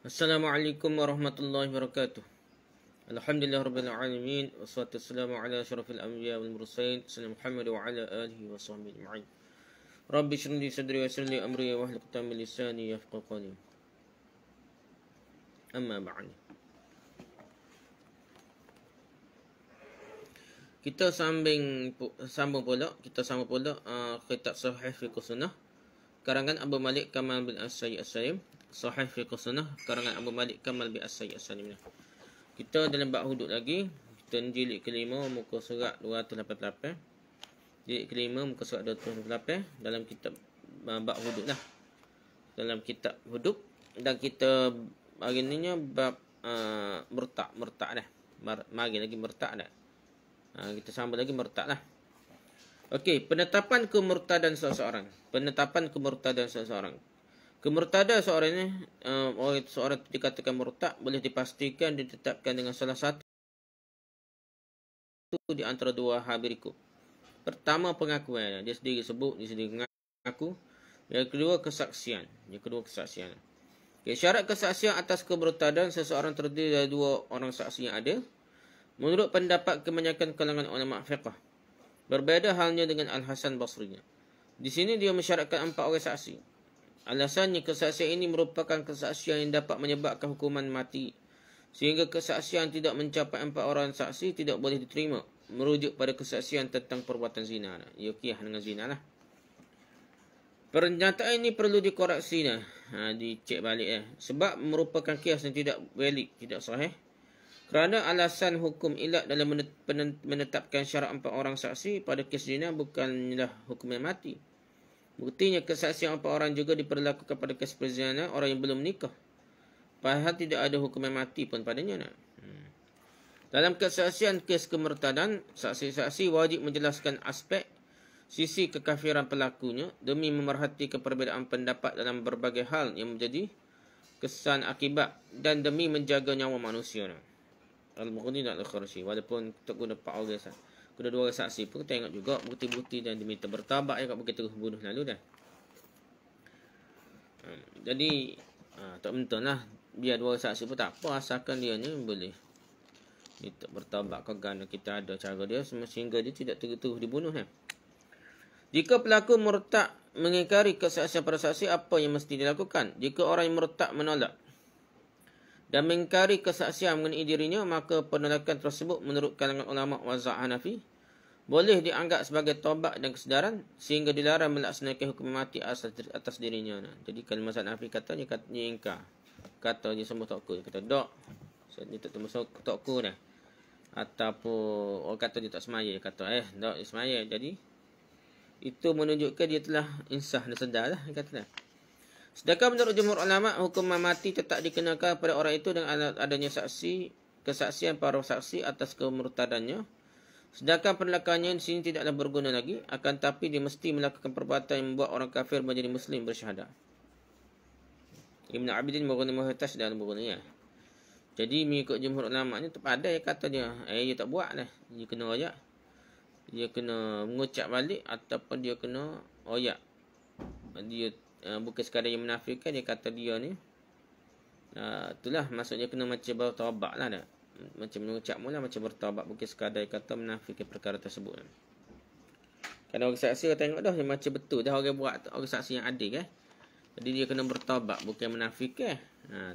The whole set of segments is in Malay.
Assalamualaikum warahmatullahi wabarakatuh. Alhamdulillahirabbil alamin wassalatu wassalamu ala asyrafil anbiya wal mursalin sayyidina Muhammad wa ala alihi wa sahbihi ajma'in. Rabbi shrah li sadri wa yassir li amri wa hlul 'uqdatam min lisani yafqahu qawli. Amma ba'd. Kita sambung pula kitab Sahih Fiqh Sunnah karangan Abu Malik Kamal bin As-Sayyid As-Salim. Sahih Fiqh Sunnah karangan Abu Malik Kamal bin As-Sayyid As-Salim. Kita dalam bab hudud lagi. Kita jilid kelima muka surat 288. Jilid kelima muka surat 288 dalam kitab bab hudud lah. Dalam kitab hudud dan kita hari ni bab murtad dah. Mari lagi murtad dah. Kita sambung lagi murtad lah. Okey, penetapan kemurtadan seseorang. Kemurtadan seorang ni, seorang dikatakan murtad boleh dipastikan ditetapkan dengan salah satu di antara dua hal berikut. Pertama, pengakuan. Dia sendiri sebut, dia sendiri mengaku. Yang kedua, kesaksian. Okay, syarat kesaksian atas kemurtadan seseorang terdiri dari dua orang saksi yang ada. Menurut pendapat kebanyakan kalangan ulama fiqh. Berbeza halnya dengan Al-Hasan Basri. Di sini dia mensyaratkan 4 orang saksi. Alasannya kesaksian ini merupakan kesaksian yang dapat menyebabkan hukuman mati. Sehingga kesaksian tidak mencapai 4 orang saksi tidak boleh diterima. Merujuk pada kesaksian tentang perbuatan zina. Ia qiyas dengan zina lah. Pernyataan ini perlu dikoreksi lah. Dicek balik sebab merupakan qiyas yang tidak valid, tidak sahih. Kerana alasan hukum ilat dalam menetapkan syarat 4 orang saksi pada kes zina bukanlah hukuman mati. Buktinya kesaksian 4 orang juga diperlakukan pada kes perzinahan orang yang belum menikah. Padahal tidak ada hukuman mati pun padanya. Dalam kesaksian kes kemurtadan, saksi-saksi wajib menjelaskan aspek sisi kekafiran pelakunya demi memerhatikan perbezaan pendapat dalam berbagai hal yang menjadi kesan akibat dan demi menjaga nyawa manusia. Al-Mughni dan Al-Kharshi. Walaupun kita guna 4 orang sahaja, guna 2 orang saksi pun tengok juga bukti-bukti dan diminta bertabak kat bukit terus bunuh lalu dah. Jadi tak betul lah. Biar 2 orang saksi pun tak apa, asalkan dia ni boleh minta bertabak kerana kita ada cara dia sehingga dia tidak terus dibunuh lah. Jika pelaku murtad mengingkari kesaksian para saksi, apa yang mesti dilakukan? Jika orang yang murtad menolak dan mengingkari kesaksian mengenai dirinya, maka penolakan tersebut menurut kalangan ulama mazhab Hanafi boleh dianggap sebagai taubat dan kesedaran sehingga dilarang melaksanakan hukuman mati atas dirinya. Jadi kalau mazhab Hanafi kata dia ingkar, kata dia sembuh tokku, dia kata dok, dia tak sembuh tokku dah. Ataupun orang kata dia tak semaya, dia kata dok dia semaya. Jadi itu menunjukkan dia telah insaf dan sedar lah, dia kata dah. Sedangkan menurut jumhur ulama, hukuman mati tetap dikenakan pada orang itu dengan adanya kesaksian para saksi atas kemurtadannya. Sedangkan penolakannya di sini tidaklah berguna lagi, akan tapi dia mesti melakukan perbuatan yang membuat orang kafir menjadi muslim bersyahadah. Ibn Abidin Mughni Muhtaj dan Mughni. Jadi mengikut jumhur ulama ni terpada kata dia, dia tak buat lah. Dia kena royak. Dia kena mengucap balik ataupun dia kena royak. Dia bukan sekadar yang menafikan, dia kata dia ni itulah maksudnya kena macam bertaubat lah dah. Macam mengucap mula macam bertaubat, bukan sekadar kata menafikan perkara tersebut. Kalau orang saksi tengok dah macam betul dah orang buat, orang saksi yang adil jadi dia kena bertaubat, bukan menafikan.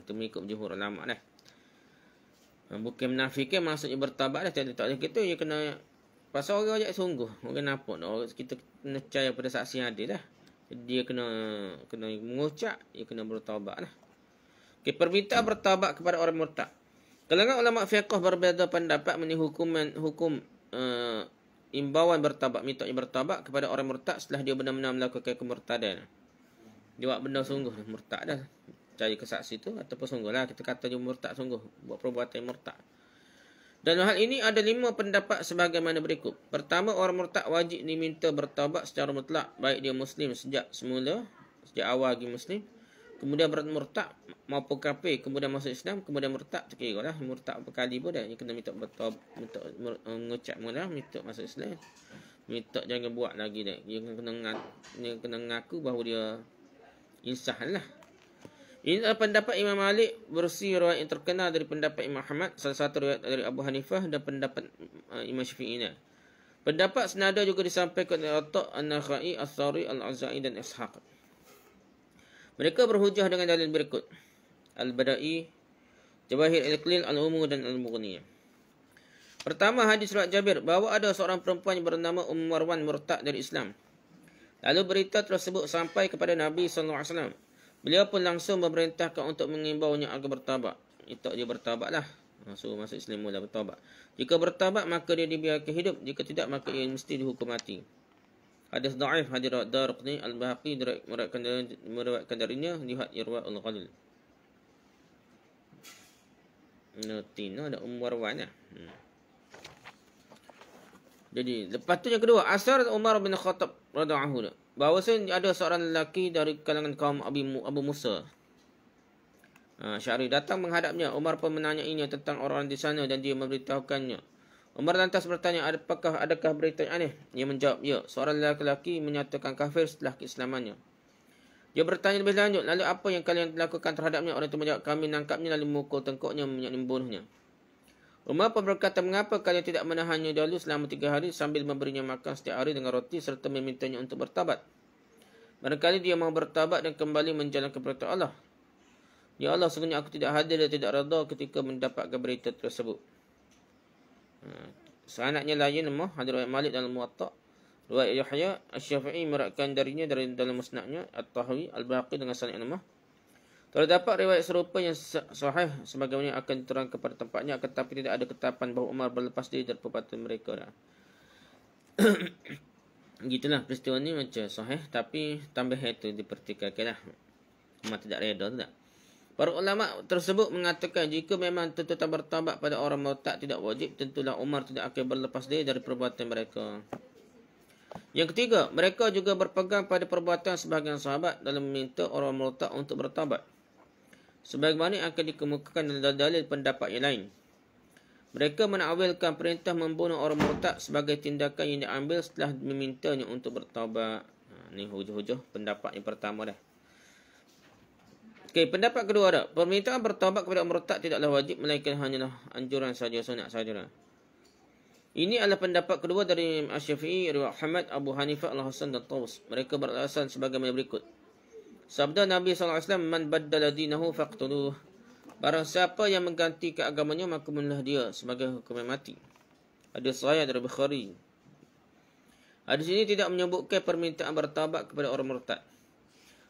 Tu mengikut jumhur ulama dah. Bukan menafikan maksudnya bertaubat dah, tak boleh gitu. Dia kena pasal orang ajak sungguh, orang nampak kita kena percaya pada saksi yang adil lah. Dia kena mengucap, dia kena bertaubat lah. Okay, permintaan bertaubat kepada orang murtad. Kalangan ulama fiqh berbeza pendapat mengenai hukum imbauan bertaubat, mintanya bertaubat kepada orang murtad setelah dia benar-benar melakukan kemurtadan. Dia buat benda sungguh murtad dah. Cari kesaksi tu ataupun sungguh lah, kita kata dia murtad sungguh, buat perbuatan murtad. Dan hal ini ada 5 pendapat sebagaimana berikut. Pertama, orang murtad wajib diminta bertaubat secara mutlak, baik dia muslim sejak awal lagi muslim, kemudian murtad maupun kafir, kemudian masuk Islam, kemudian murtad, terkira lah murtad berkali pun dah. Dia kena minta bertaubat, minta mengucap mula, minta masuk Islam, minta jangan buat lagi dah. Dia kena ngaku bahawa dia insaf lah. Ini adalah pendapat Imam Malik versi riwayat yang terkenal dari pendapat Imam Ahmad, salah satu riwayat dari Abu Hanifah dan pendapat Imam Syafi'i. Pendapat senada juga disampaikan oleh Atta', An-Nakhai, As-Sari, Al-Azai dan Ishaq. Mereka berhujah dengan dalil berikut: Al-Bada'i, Jawahir Al-Iqlil, Al-Umu dan Al-Mughni. Pertama, hadis riwayat Jabir bahawa ada seorang perempuan yang bernama Marwan murtad dari Islam. Lalu berita tersebut sampai kepada Nabi SAW. Beliau pun langsung memerintahkan untuk mengimbaunya agar bertaubat. Itu dia bertaubatlah. Suruh masuk Islam mula bertaubat. Jika bertaubat maka dia dibiarkan hidup. Jika tidak maka ia mesti dihukum mati. Hadis dhaif hadis Darqutni Al-Bahaqi meriwayatkan darinya, lihat Irwaul Ghalil. Tina ada Marwan lah. Jadi lepas tu yang kedua, asar Umar bin Khattab radhiyallahu anhu, bahawasanya ada seorang lelaki dari kalangan kaum Abu Musa Syari datang menghadapnya. Umar pun menanyainya tentang orang di sana dan dia memberitahukannya. Umar lantas bertanya, adakah berita yang aneh? Dia menjawab, ya, seorang lelaki menyatakan kafir setelah keislamannya. Dia bertanya lebih lanjut, lalu apa yang kalian lakukan terhadapnya? Orang itu menjawab, kami menangkapnya lalu memukul tengkuknya, membunuhnya. Umar pun berkata, mengapa kalian tidak menahannya dahulu selama 3 hari sambil memberinya makan setiap hari dengan roti serta memintanya untuk bertabat? Barangkali dia mahu bertabat dan kembali menjalankan perintah Allah. Ya Allah, sesungguhnya aku tidak hadir dan tidak redha ketika mendapatkan berita tersebut. Sanadnya lain nama hadis riwayat Malik dalam Muwatta', riwayat Yahya Asy-Syafi'i meriwayatkan darinya dari dalam musnadnya, At-Tahawi, Al-Baqi dengan sanad yang lemah. Terdapat riwayat serupa yang sahih sebagaimana akan diterangkan pada tempatnya, tetapi tidak ada ketetapan bahawa Umar berlepas diri dari perbuatan mereka. Gitulah peristiwa ni macam sahih, tapi tambah itu dipertikaikanlah. Umar tidak reda tu tak. Para ulama tersebut mengatakan jika memang tetap bertaubat pada orang murtad tidak wajib, tentulah Umar tidak akan berlepas diri dari perbuatan mereka. Yang ketiga, mereka juga berpegang pada perbuatan sebahagian sahabat dalam meminta orang murtad untuk bertaubat, sebagaimana akan dikemukakan dalam dalil pendapat yang lain. Mereka menakwilkan perintah membunuh orang murtad sebagai tindakan yang diambil setelah memintanya untuk bertaubat. Ini hujah-hujah pendapat yang pertama dah. Okey, pendapat kedua ada, permintaan bertaubat kepada orang murtad tidaklah wajib, melainkan hanyalah anjuran saja, sunat sajalah. Ini adalah pendapat kedua dari Asy-Syafi'i, riwayat Ahmad, Abu Hanifah, Al-Hasan dan Taus. Mereka beralasan sebagaimana berikut. Sabda Nabi SAW, man baddala dinahu faqtuluh. Barang siapa yang mengganti keagamannya maka bunuhlah dia sebagai hukuman mati. Hadis sahih dari Bukhari. Hadis ini tidak menyebutkan permintaan bertaubat kepada orang murtad.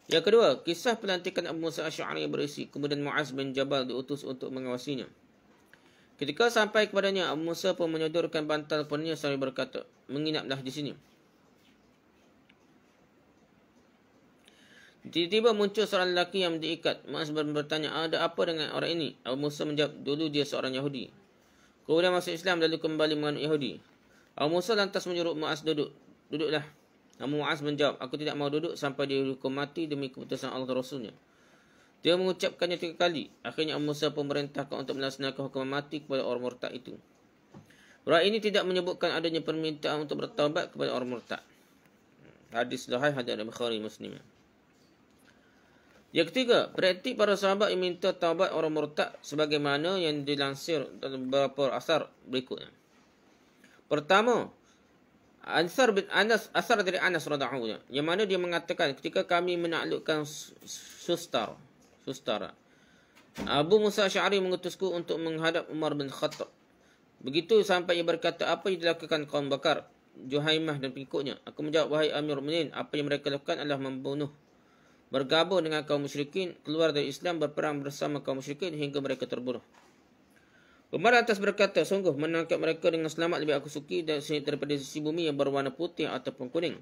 Yang kedua, kisah pelantikan Abu Musa Asy'ari berisi, kemudian Mu'az bin Jabal diutus untuk mengawasinya. Ketika sampai kepadanya, Abu Musa pun menyodorkan bantal kepadanya sambil berkata, menginaplah di sini. Tiba-tiba muncul seorang lelaki yang diikat. Mu'az bertanya, ada apa dengan orang ini? Abu Musa menjawab, dulu dia seorang Yahudi, kemudian masuk Islam lalu kembali menganut Yahudi. Abu Musa lantas menyuruh Mu'az duduk. Duduklah. Namun Mu'az menjawab, aku tidak mahu duduk sampai dihukum mati demi keputusan Allah dan Rasulnya. Dia mengucapkannya 3 kali. Akhirnya Abu Musa pun memerintahkan untuk melaksanakan hukuman mati kepada orang murtad itu. Riwayat ini tidak menyebutkan adanya permintaan untuk bertaubat kepada orang murtad. Hadis sahih hadis Bukhari Muslim. Yang ketiga, praktik para sahabat yang minta taubat orang murtad sebagaimana yang dilansir dalam beberapa asar berikutnya. Pertama, asar dari Anas radhiyallahu anhu, yang mana dia mengatakan ketika kami menaklukkan Sustara, Abu Musa Asy'ari mengutusku untuk menghadap Umar bin Khattab. Begitu sampai ia berkata, apa yang dilakukan kaum Bakar, Juhaimah dan pengikutnya? Aku menjawab, wahai Amirul Mukminin, apa yang mereka lakukan adalah membunuh, bergabung dengan kaum musyrikin, keluar dari Islam, berperang bersama kaum musyrikin hingga mereka terbunuh. Umar lantas berkata, sungguh menangkap mereka dengan selamat lebih aku suki daripada sisi bumi yang berwarna putih ataupun kuning.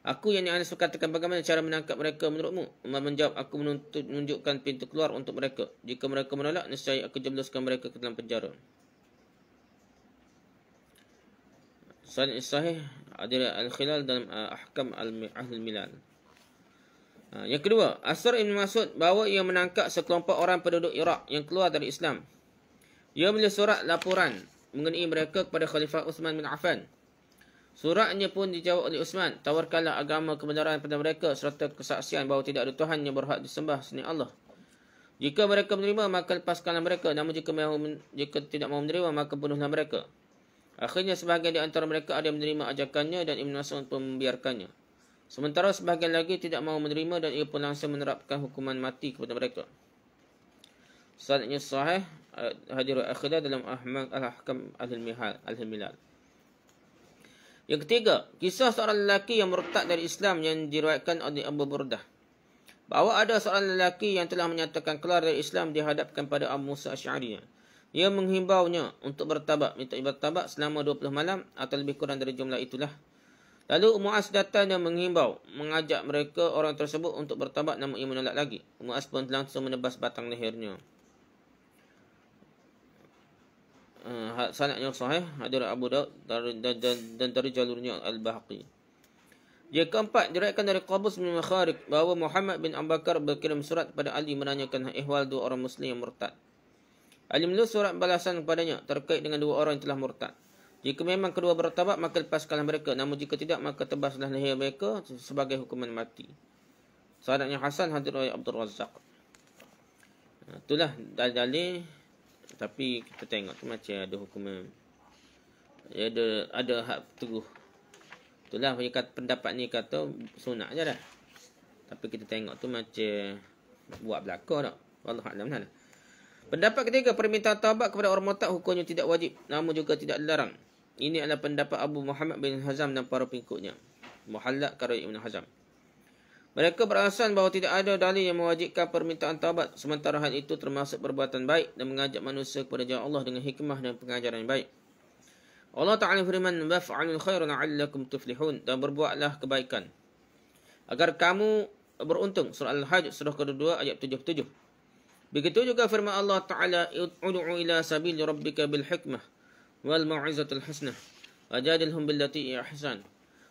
Aku yang Anas berkatakan, bagaimana cara menangkap mereka menurutmu? Umar menjawab, aku menunjukkan pintu keluar untuk mereka. Jika mereka menolak, nescaya aku jebluskan mereka ke dalam penjara. Sanad sahih ada Al-Khilal dalam Ahkam Ahlul Milal. Yang kedua, Asar Ibn Mas'ud bahawa ia menangkap sekelompok orang penduduk Iraq yang keluar dari Islam. Ia menulis surat laporan mengenai mereka kepada Khalifah Uthman bin Affan. Suratnya pun dijawab oleh Uthman, tawarkanlah agama kebenaran pada mereka serta kesaksian bahawa tidak ada Tuhan yang berhak disembah selain Allah Jika mereka menerima, maka lepaskanlah mereka. Namun jika tidak mahu menerima, maka bunuhlah mereka. Akhirnya sebahagian di antara mereka ada yang menerima ajakannya dan Ibn Mas'ud pun membiarkannya. Sementara sebahagian lagi tidak mahu menerima dan ia pun langsung menerapkan hukuman mati kepada mereka. Sanadnya sahih, hadirul akhidah dalam Al-Ahkam Al-Hilal. Yang ketiga, kisah seorang lelaki yang murtad dari Islam yang diriwayatkan oleh Abu Burdah. Bahawa ada seorang lelaki yang telah menyatakan keluar dari Islam dihadapkan pada Abu Musa Asy'ari. Ia menghimbaunya untuk bertaubat, minta bertaubat selama 20 malam atau lebih kurang dari jumlah itulah. Lalu Mu'az datang dan menghimbau, mengajak mereka orang tersebut untuk bertaubat, namun ia menolak lagi. Mu'az pun langsung menebas batang lehernya. Sanadnya sahih, hadis Abu Daud dan dari jalurnya Al-Bahaqi. Yang keempat, diriwayatkan dari Qabus bin Makharik bahawa Muhammad bin Abu Bakar berkirim surat kepada Ali menanyakan ihwal dua orang muslim yang murtad. Ali menulis surat balasan kepadanya terkait dengan dua orang yang telah murtad. Jika memang kedua bertaubat, maka lepaskanlah mereka. Namun jika tidak, maka tebaslah leher mereka sebagai hukuman mati. Sanadnya Hasan, hadis riwayat Abdul Razzaq. Itulah dalil, tapi kita tengok tu macam ada hukuman. Ada hak teguh. Itulah pendapat ni kata sunat je dah. Tapi kita tengok tu macam buat belaka tak. Wallahu a'lam lah. Pendapat ketiga, permintaan taubat kepada orang murtad hukumnya tidak wajib, namun juga tidak dilarang. Ini adalah pendapat Abu Muhammad bin Hazam dan para pengikutnya. Muhallaq karya Ibn Hazam. Mereka beralasan bahawa tidak ada dalil yang mewajibkan permintaan taubat, sementara hal itu termasuk perbuatan baik dan mengajak manusia kepada jalan Allah dengan hikmah dan pengajaran yang baik. Allah Ta'ala firman, "Waf'alul khaira la'allakum tuflihun," dan berbuatlah kebaikan agar kamu beruntung. Surah Al-Hajj surah kedua ayat 77. Begitu juga firman Allah Ta'ala, "Ud'u ila sabili rabbika bil hikmah wal mau'izatil hasanah wajadilhum billati hiya ahsan."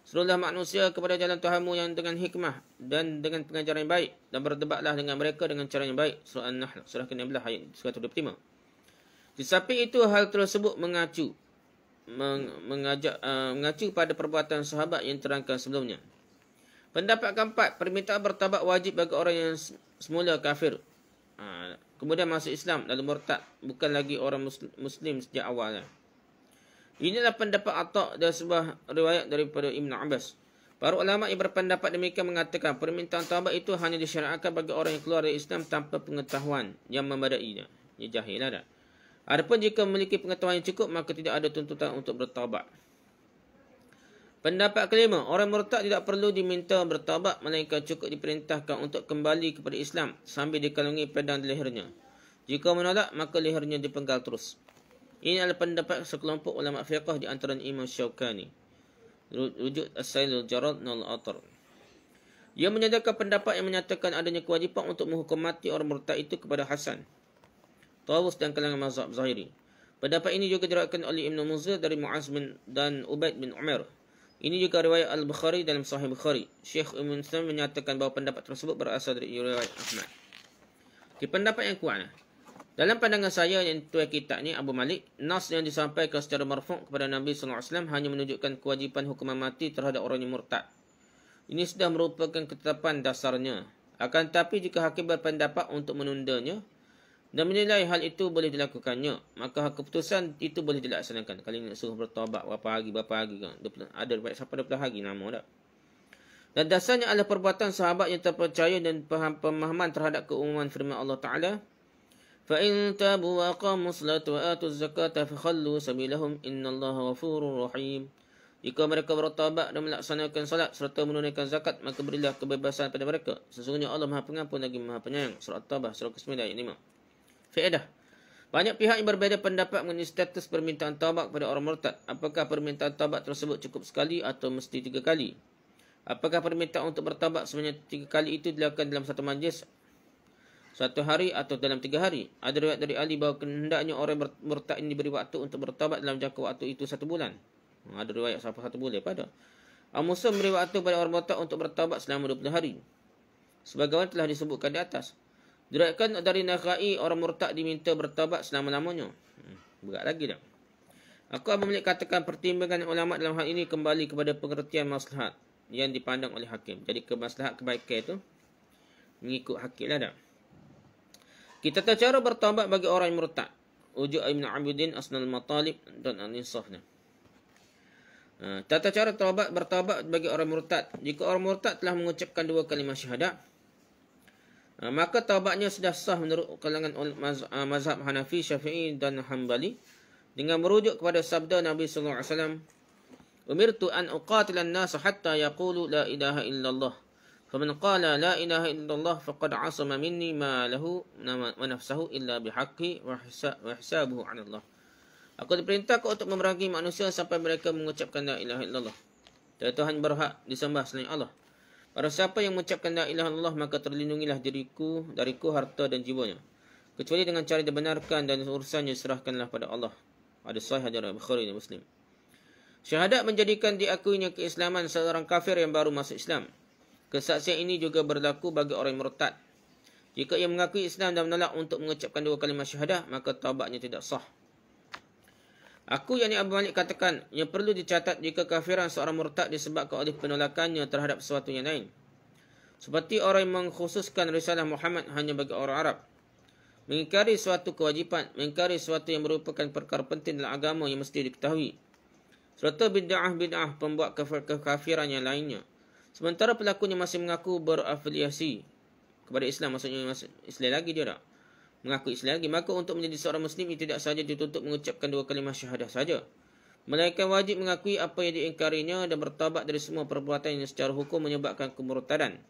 Serulah manusia kepada jalan Tuhanmu yang dengan hikmah dan dengan pengajaran yang baik, dan berdebatlah dengan mereka dengan cara yang baik. Surah An-Nahl surah ke-16 ayat 125. Di samping itu, hal tersebut mengacu pada perbuatan sahabat yang terangkan sebelumnya. Pendapat keempat, permintaan bertaubat wajib bagi orang yang semula kafir, kemudian masuk Islam lalu murtad, bukan lagi orang muslim sejak awalnya. Inilah pendapat Atha dan sebuah riwayat daripada Ibn Abbas. Para ulama yang berpendapat demikian mengatakan permintaan taubat itu hanya disyariatkan bagi orang yang keluar dari Islam tanpa pengetahuan yang memadainya. Ia jahil ada. Adapun jika memiliki pengetahuan yang cukup, maka tidak ada tuntutan untuk bertaubat. Pendapat kelima, orang murtad tidak perlu diminta bertaubat, melainkan cukup diperintahkan untuk kembali kepada Islam sambil dikalungi pedang di lehernya. Jika menolak, maka lehernya dipenggal terus. Ini adalah pendapat sekelompok ulama fiqh di antara Imam Syaukani. Rujuk As-Sailul Jarad Nal Atar. Ia menyatakan pendapat yang menyatakan adanya kewajipan untuk menghukum mati orang murtad itu kepada Hasan, Tawus dan kalangan mazhab Zahiri. Pendapat ini juga diriwayatkan oleh Ibn Muzir dari Mu'az dan Ubaid bin Umar. Ini juga riwayat Al-Bukhari dalam Sahih Bukhari. Syekh Ibn Islam menyatakan bahawa pendapat tersebut berasal dari riwayat Ahmad. Di pendapat yang kuat, dalam pandangan saya yang tuai kitab ni Abu Malik, nas yang disampaikan secara marfu' kepada Nabi SAW hanya menunjukkan kewajipan hukuman mati terhadap orang yang murtad. Ini sudah merupakan ketetapan dasarnya. Akan tetapi jika hakim berpendapat untuk menundanya dan menilai hal itu boleh dilakukannya, maka keputusan itu boleh dilaksanakan. Kali nak suruh bertaubat berapa hari kan? Ada sampai 20 hari nama tak? Dan dasarnya adalah perbuatan sahabat yang terpercaya dan pemahaman terhadap keumuman firman Allah Ta'ala, فَإِن تَابُوا وَأَقَامُوا الصَّلَاةَ وَآتُوا الزَّكَاةَ فَخَلُّوا سَبِيلَهُمْ إِنَّ اللَّهَ غَفُورٌ رَحِيمٌ. Jika mereka bertaubat dan melaksanakan salat serta menunaikan zakat, maka berilah kebebasan pada mereka. Sesungguhnya Allah Maha Pengampun lagi Maha Penyayang. Surah At-Taubah surah ke-9 ayat 5. Faedah. Banyak pihak yang berbeza pendapat mengenai status permintaan taubat kepada orang murtad. Apakah permintaan taubat tersebut cukup sekali atau mesti 3 kali? Apakah permintaan untuk bertaubat sebanyak 3 kali itu dilakukan dalam satu majlis, 1 hari atau dalam 3 hari? Ada riwayat dari Ali bahawa hendaknya orang murtad ini diberi waktu untuk bertaubat dalam jangka waktu itu 1 bulan. Ada riwayat sampai 1 bulan pada. Al-Muslim memberi waktu kepada orang murtad untuk bertaubat selama 20 hari. Sebagaimana telah disebutkan di atas. Diriwayatkan dari Nakhai, orang murtad diminta bertaubat selama-lamanya. Berat lagi dah. Aku Abu Malik katakan pertimbangan ulama dalam hal ini kembali kepada pengertian maslahat yang dipandang oleh hakim. Jadi kemaslahat kebaikan itu mengikut hakim lah dah. Kita tahu cara bertaubat bagi orang yang murtad. Ujuk Ibn Abidin Asnal Matalib dan Al-Insafnya. Tata cara bertaubat bagi orang murtad. Jika orang murtad telah mengucapkan 2 kalimah syahadat, maka taubatnya sudah sah menurut kalangan mazhab Hanafi, Syafi'i dan Hanbali dengan merujuk kepada sabda Nabi sallallahu alaihi wasallam, "Umirtu an uqatila an-nas hatta yaqulu la ilaha illallah. Faman qala la ilaha illallah faqad 'asama minni ma lahu wa nafsuhu illa bihaqqi wa hisabuhu 'ala Allah." Aku diperintahkan untuk memerangi manusia sampai mereka mengucapkan la ilaha illallah. Tiada Tuhan berhak disembah selain Allah. Para siapa yang mengucapkan la ilaha illallah, maka terlindungilah dariku harta dan jiwanya, kecuali dengan cara dibenarkan, dan urusannya serahkanlah pada Allah. Hadis sahih dari Bukhari dan Muslim. Syahadat menjadikan diakuinya keislaman seorang kafir yang baru masuk Islam. Kesaksian ini juga berlaku bagi orang yang murtad. Jika ia mengakui Islam dan menolak untuk mengucapkan 2 kalimah syahadah, maka taubatnya tidak sah. Aku, yakni Abu Malik, katakan, yang perlu dicatat jika kafiran seorang murtad disebabkan oleh penolakannya terhadap sesuatu yang lain. Seperti orang yang mengkhususkan risalah Muhammad hanya bagi orang Arab, mengingkari suatu kewajipan, mengingkari suatu yang merupakan perkara penting dalam agama yang mesti diketahui, serta bid'ah pembuat kekafiran yang lainnya. Sementara pelakunya masih mengaku berafiliasi kepada Islam, maksudnya masuk Islam lagi dia tak? Mengaku Islam lagi, maka untuk menjadi seorang Muslim ia tidak sahaja dituntut mengucapkan 2 kalimah syahadah saja, melainkan wajib mengakui apa yang diingkarinya dan bertaubat dari semua perbuatan yang secara hukum menyebabkan kemurtadan.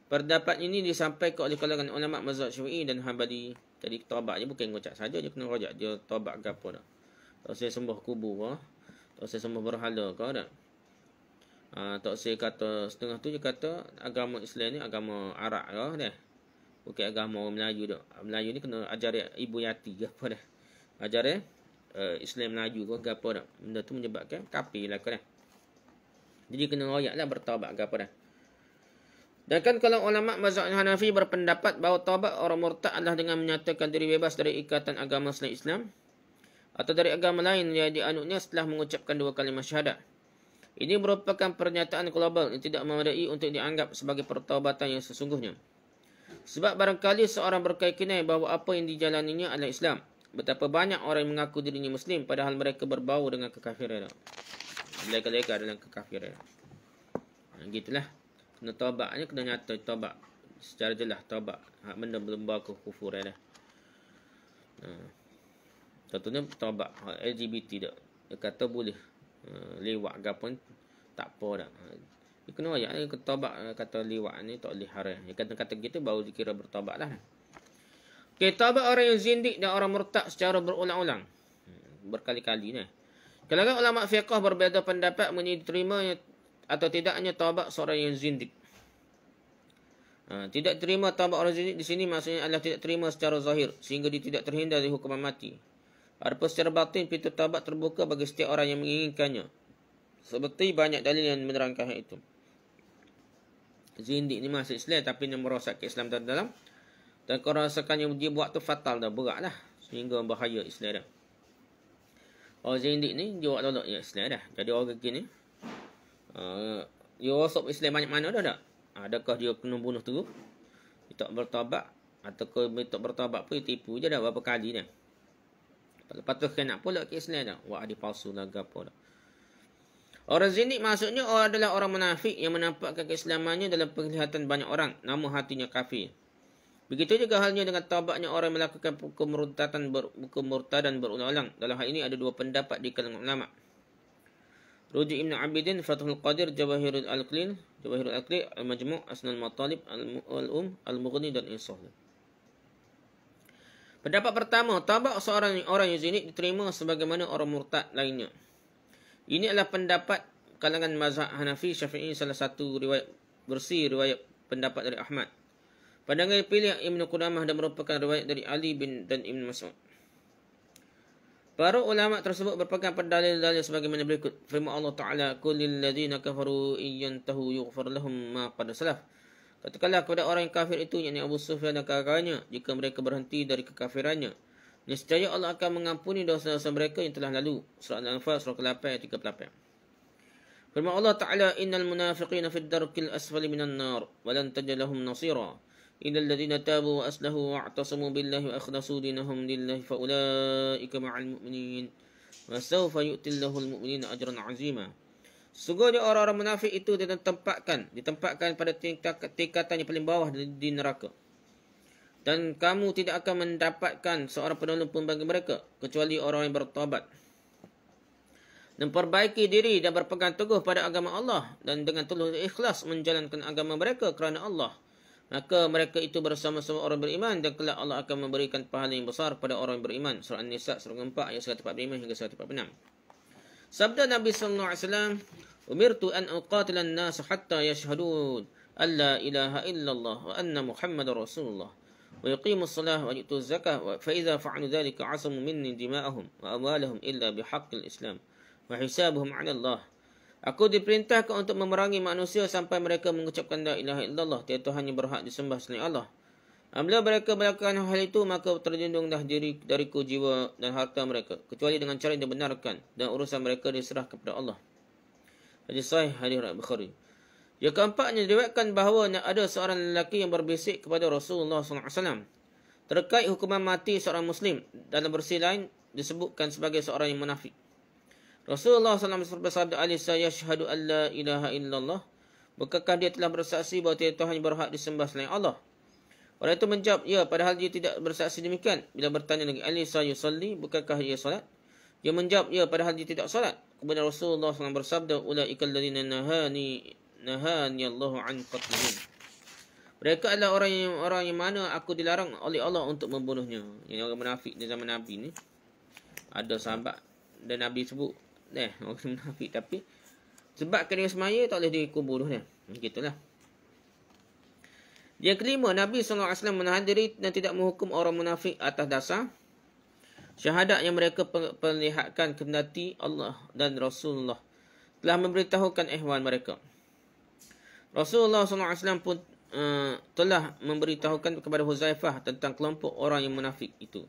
Pendapat ini disampaikan oleh kalangan ulama mazhab Syafi'i dan Hanbali. Jadi taubatnya bukan mengucap saja, dia kena rajak dia taubat ke apa dah. Tak saya sembah kubur, tak saya sembah berhala kau dah. Tak saya kata setengah tu je kata agama Islam ni agama Arab lah dah. Bukan agama orang Melayu dah. Melayu ni kena ajar ibu yati ke apa dah. Ajar Islam Melayu ke apa dah. Benda tu menyebabkan kafir lah kau dah. Jadi kena royak lah bertaubat ke apa dah. Dan kan kalau ulama mazhab Hanafi berpendapat bahawa taubat orang murtad adalah dengan menyatakan diri bebas dari ikatan agama selain Islam atau dari agama lain yang dianutnya setelah mengucapkan 2 kalimah syahadat. Ini merupakan pernyataan global yang tidak memadai untuk dianggap sebagai pertaubatan yang sesungguhnya. Sebab barangkali seorang berkeyakinan bahawa apa yang dijalaninya adalah Islam. Betapa banyak orang yang mengaku dirinya Muslim padahal mereka berbau dengan kekafiran. Mereka adalah kekafiran. Gitulah. Kena taubatnya kena nyata taubat secara jelas taubat. Benda belum bawa ke kufuran dah. Contohnya taubat LGBT dah. Dia kata boleh lewat ke apa tak apa dah. Dia kena ayat ni taubat kata lewat ni tak boleh haram. Dia kata-kata gitu baru dikira bertaubat lah. Okay, taubat orang yang zindik dan orang murtad secara berulang-ulang. Berkali-kali ni. Kalangan ulama fiqh berbeza pendapat mengenai diterimanya atau tidaknya taubat seorang yang zindik. Tidak terima taubat orang zindik di sini maksudnya adalah tidak terima secara zahir sehingga dia tidak terhindar dari hukuman mati. Adapun secara batin pintu taubat terbuka bagi setiap orang yang menginginkannya. Seperti banyak dalil yang menerangkan hal itu. Zindik ni masuk Islam tapi dia merosakkan Islam dalam dan kau rasakan yang dia buat tu fatal dah, berat lah sehingga bahaya Islam dah. Orang zindik ni dia buat tolak Islam dah. Jadi orang gini dia rosak Islam banyak mana dah tak? Adakah dia kena bunuh tu? Dia tak bertaubat ataukah dia tak bertaubat pun dia tipu je dah berapa kali dah. Lepas tu kena pula ke Islam dah. Wah dia palsu lah apa dah. Orang zindik maksudnya adalah orang munafik yang menampakkan keislamannya dalam penglihatan banyak orang, namun hatinya kafir. Begitu juga halnya dengan taubatnya orang yang melakukan kemurtadan berulang-ulang. Dalam hal ini ada 2 pendapat di kalangan ulama. Rujuk Ibn Abidin, Fathul Qadir, Jawahirul Aqli, Al-Majmu', Asnal Matalib, Al-Mughni dan Insaf. Pendapat pertama, taubat seorang orang yang zindik diterima sebagaimana orang murtad lainnya. Ini adalah pendapat kalangan mazhab Hanafi, Syafi'i, salah satu riwayat pendapat dari Ahmad. Pandangan yang pilih Ibn Qudamah dan merupakan riwayat dari Ali dan Ibn Mas'ud. Para ulama tersebut berpegang pada dalil-dalil sebagaimana berikut. Firman Allah Ta'ala, Qulil ladhina kafaru iyantahu yughfar lahum ma qad salaf. Katakanlah kepada orang yang kafir itu, yakni Abu Sufyan dan kawan-kawannya, jika mereka berhenti dari kekafirannya, nescaya Allah akan mengampuni dosa-dosa mereka yang telah lalu. Surah Al-Anfal, surah ke-8 ayat 38. Firman Allah Ta'ala, Innal munafiqina fid darkil asfali minan nar, walan tajid lahum nasira. إلا الذين تابوا وأصلحوا واعتصموا بالله وأخلصوا دينهم لله فأولئك مع المؤمنين وسوف يؤتي الله المؤمنين أجرا عظيما. Sesungguhnya orang-orang munafik itu ditempatkan pada tingkatan yang paling bawah di neraka. Dan kamu tidak akan mendapatkan seorang penolong pun bagi mereka kecuali orang yang bertaubat dan perbaiki diri dan berpegang teguh pada agama Allah dan dengan tulus ikhlas menjalankan agama mereka kerana Allah. Maka mereka itu bersama-sama orang beriman dan kelak Allah akan memberikan pahala yang besar pada orang yang beriman. Surah An-Nisa surah 4 ayat 145 hingga 146. Sabda Nabi sallallahu alaihi wasallam, "Umirtu an uqatila an-nas hatta yashhadu an la ilaha illallah wa anna Muhammadar Rasulullah wa yuqimu as-salah wa yu'tu az-zakah fa idza fa'alu dhalika 'asamu minni dima'ahum wa amwalahum illa bihaqqil Islam wa hisabuhum 'ala Allah." Aku diperintahkan untuk memerangi manusia sampai mereka mengucapkan la ilaha illallah, tiada Tuhan yang berhak disembah selain Allah. Apabila mereka melakukan hal itu, maka terlindunglah dariku jiwa dan harta mereka, kecuali dengan cara yang dibenarkan, dan urusan mereka diserah kepada Allah. Hadis sahih, hadis riwayat Bukhari. Yang keempatnya, diriwayatkan bahawa ada seorang lelaki yang berbisik kepada Rasulullah SAW terkait hukuman mati seorang Muslim. Dalam versi lain disebutkan sebagai seorang yang munafik. Rasulullah SAW bersabda, "Alisa yashhadu an la ilaha illallah?" Bukankah dia telah bersaksi bahawa tiada Tuhan yang berhak disembah selain Allah? Orang itu menjawab, "Ya," padahal dia tidak bersaksi demikian. Bila bertanya lagi, "Alisa yusalli?" Bukankah dia salat? Dia menjawab, "Ya," padahal dia tidak salat. Kemudian Rasulullah SAW bersabda, "Ulaika alladhina nahani Allahu an qatlihim." Mereka adalah orang yang mana aku dilarang oleh Allah untuk membunuhnya. Yang orang munafik di zaman Nabi ni. Ada sahabat dan Nabi sebut, orang munafik, tapi sebab dia semaya tak boleh dikubur dah. Begitulah. Yang kelima, Nabi SAW menahan diri dan tidak menghukum orang munafik atas dasar syahadat yang mereka perlihatkan kendati Allah dan Rasulullah telah memberitahukan ihwal mereka. Rasulullah SAW pun telah memberitahukan kepada Huzaifah tentang kelompok orang yang munafik itu,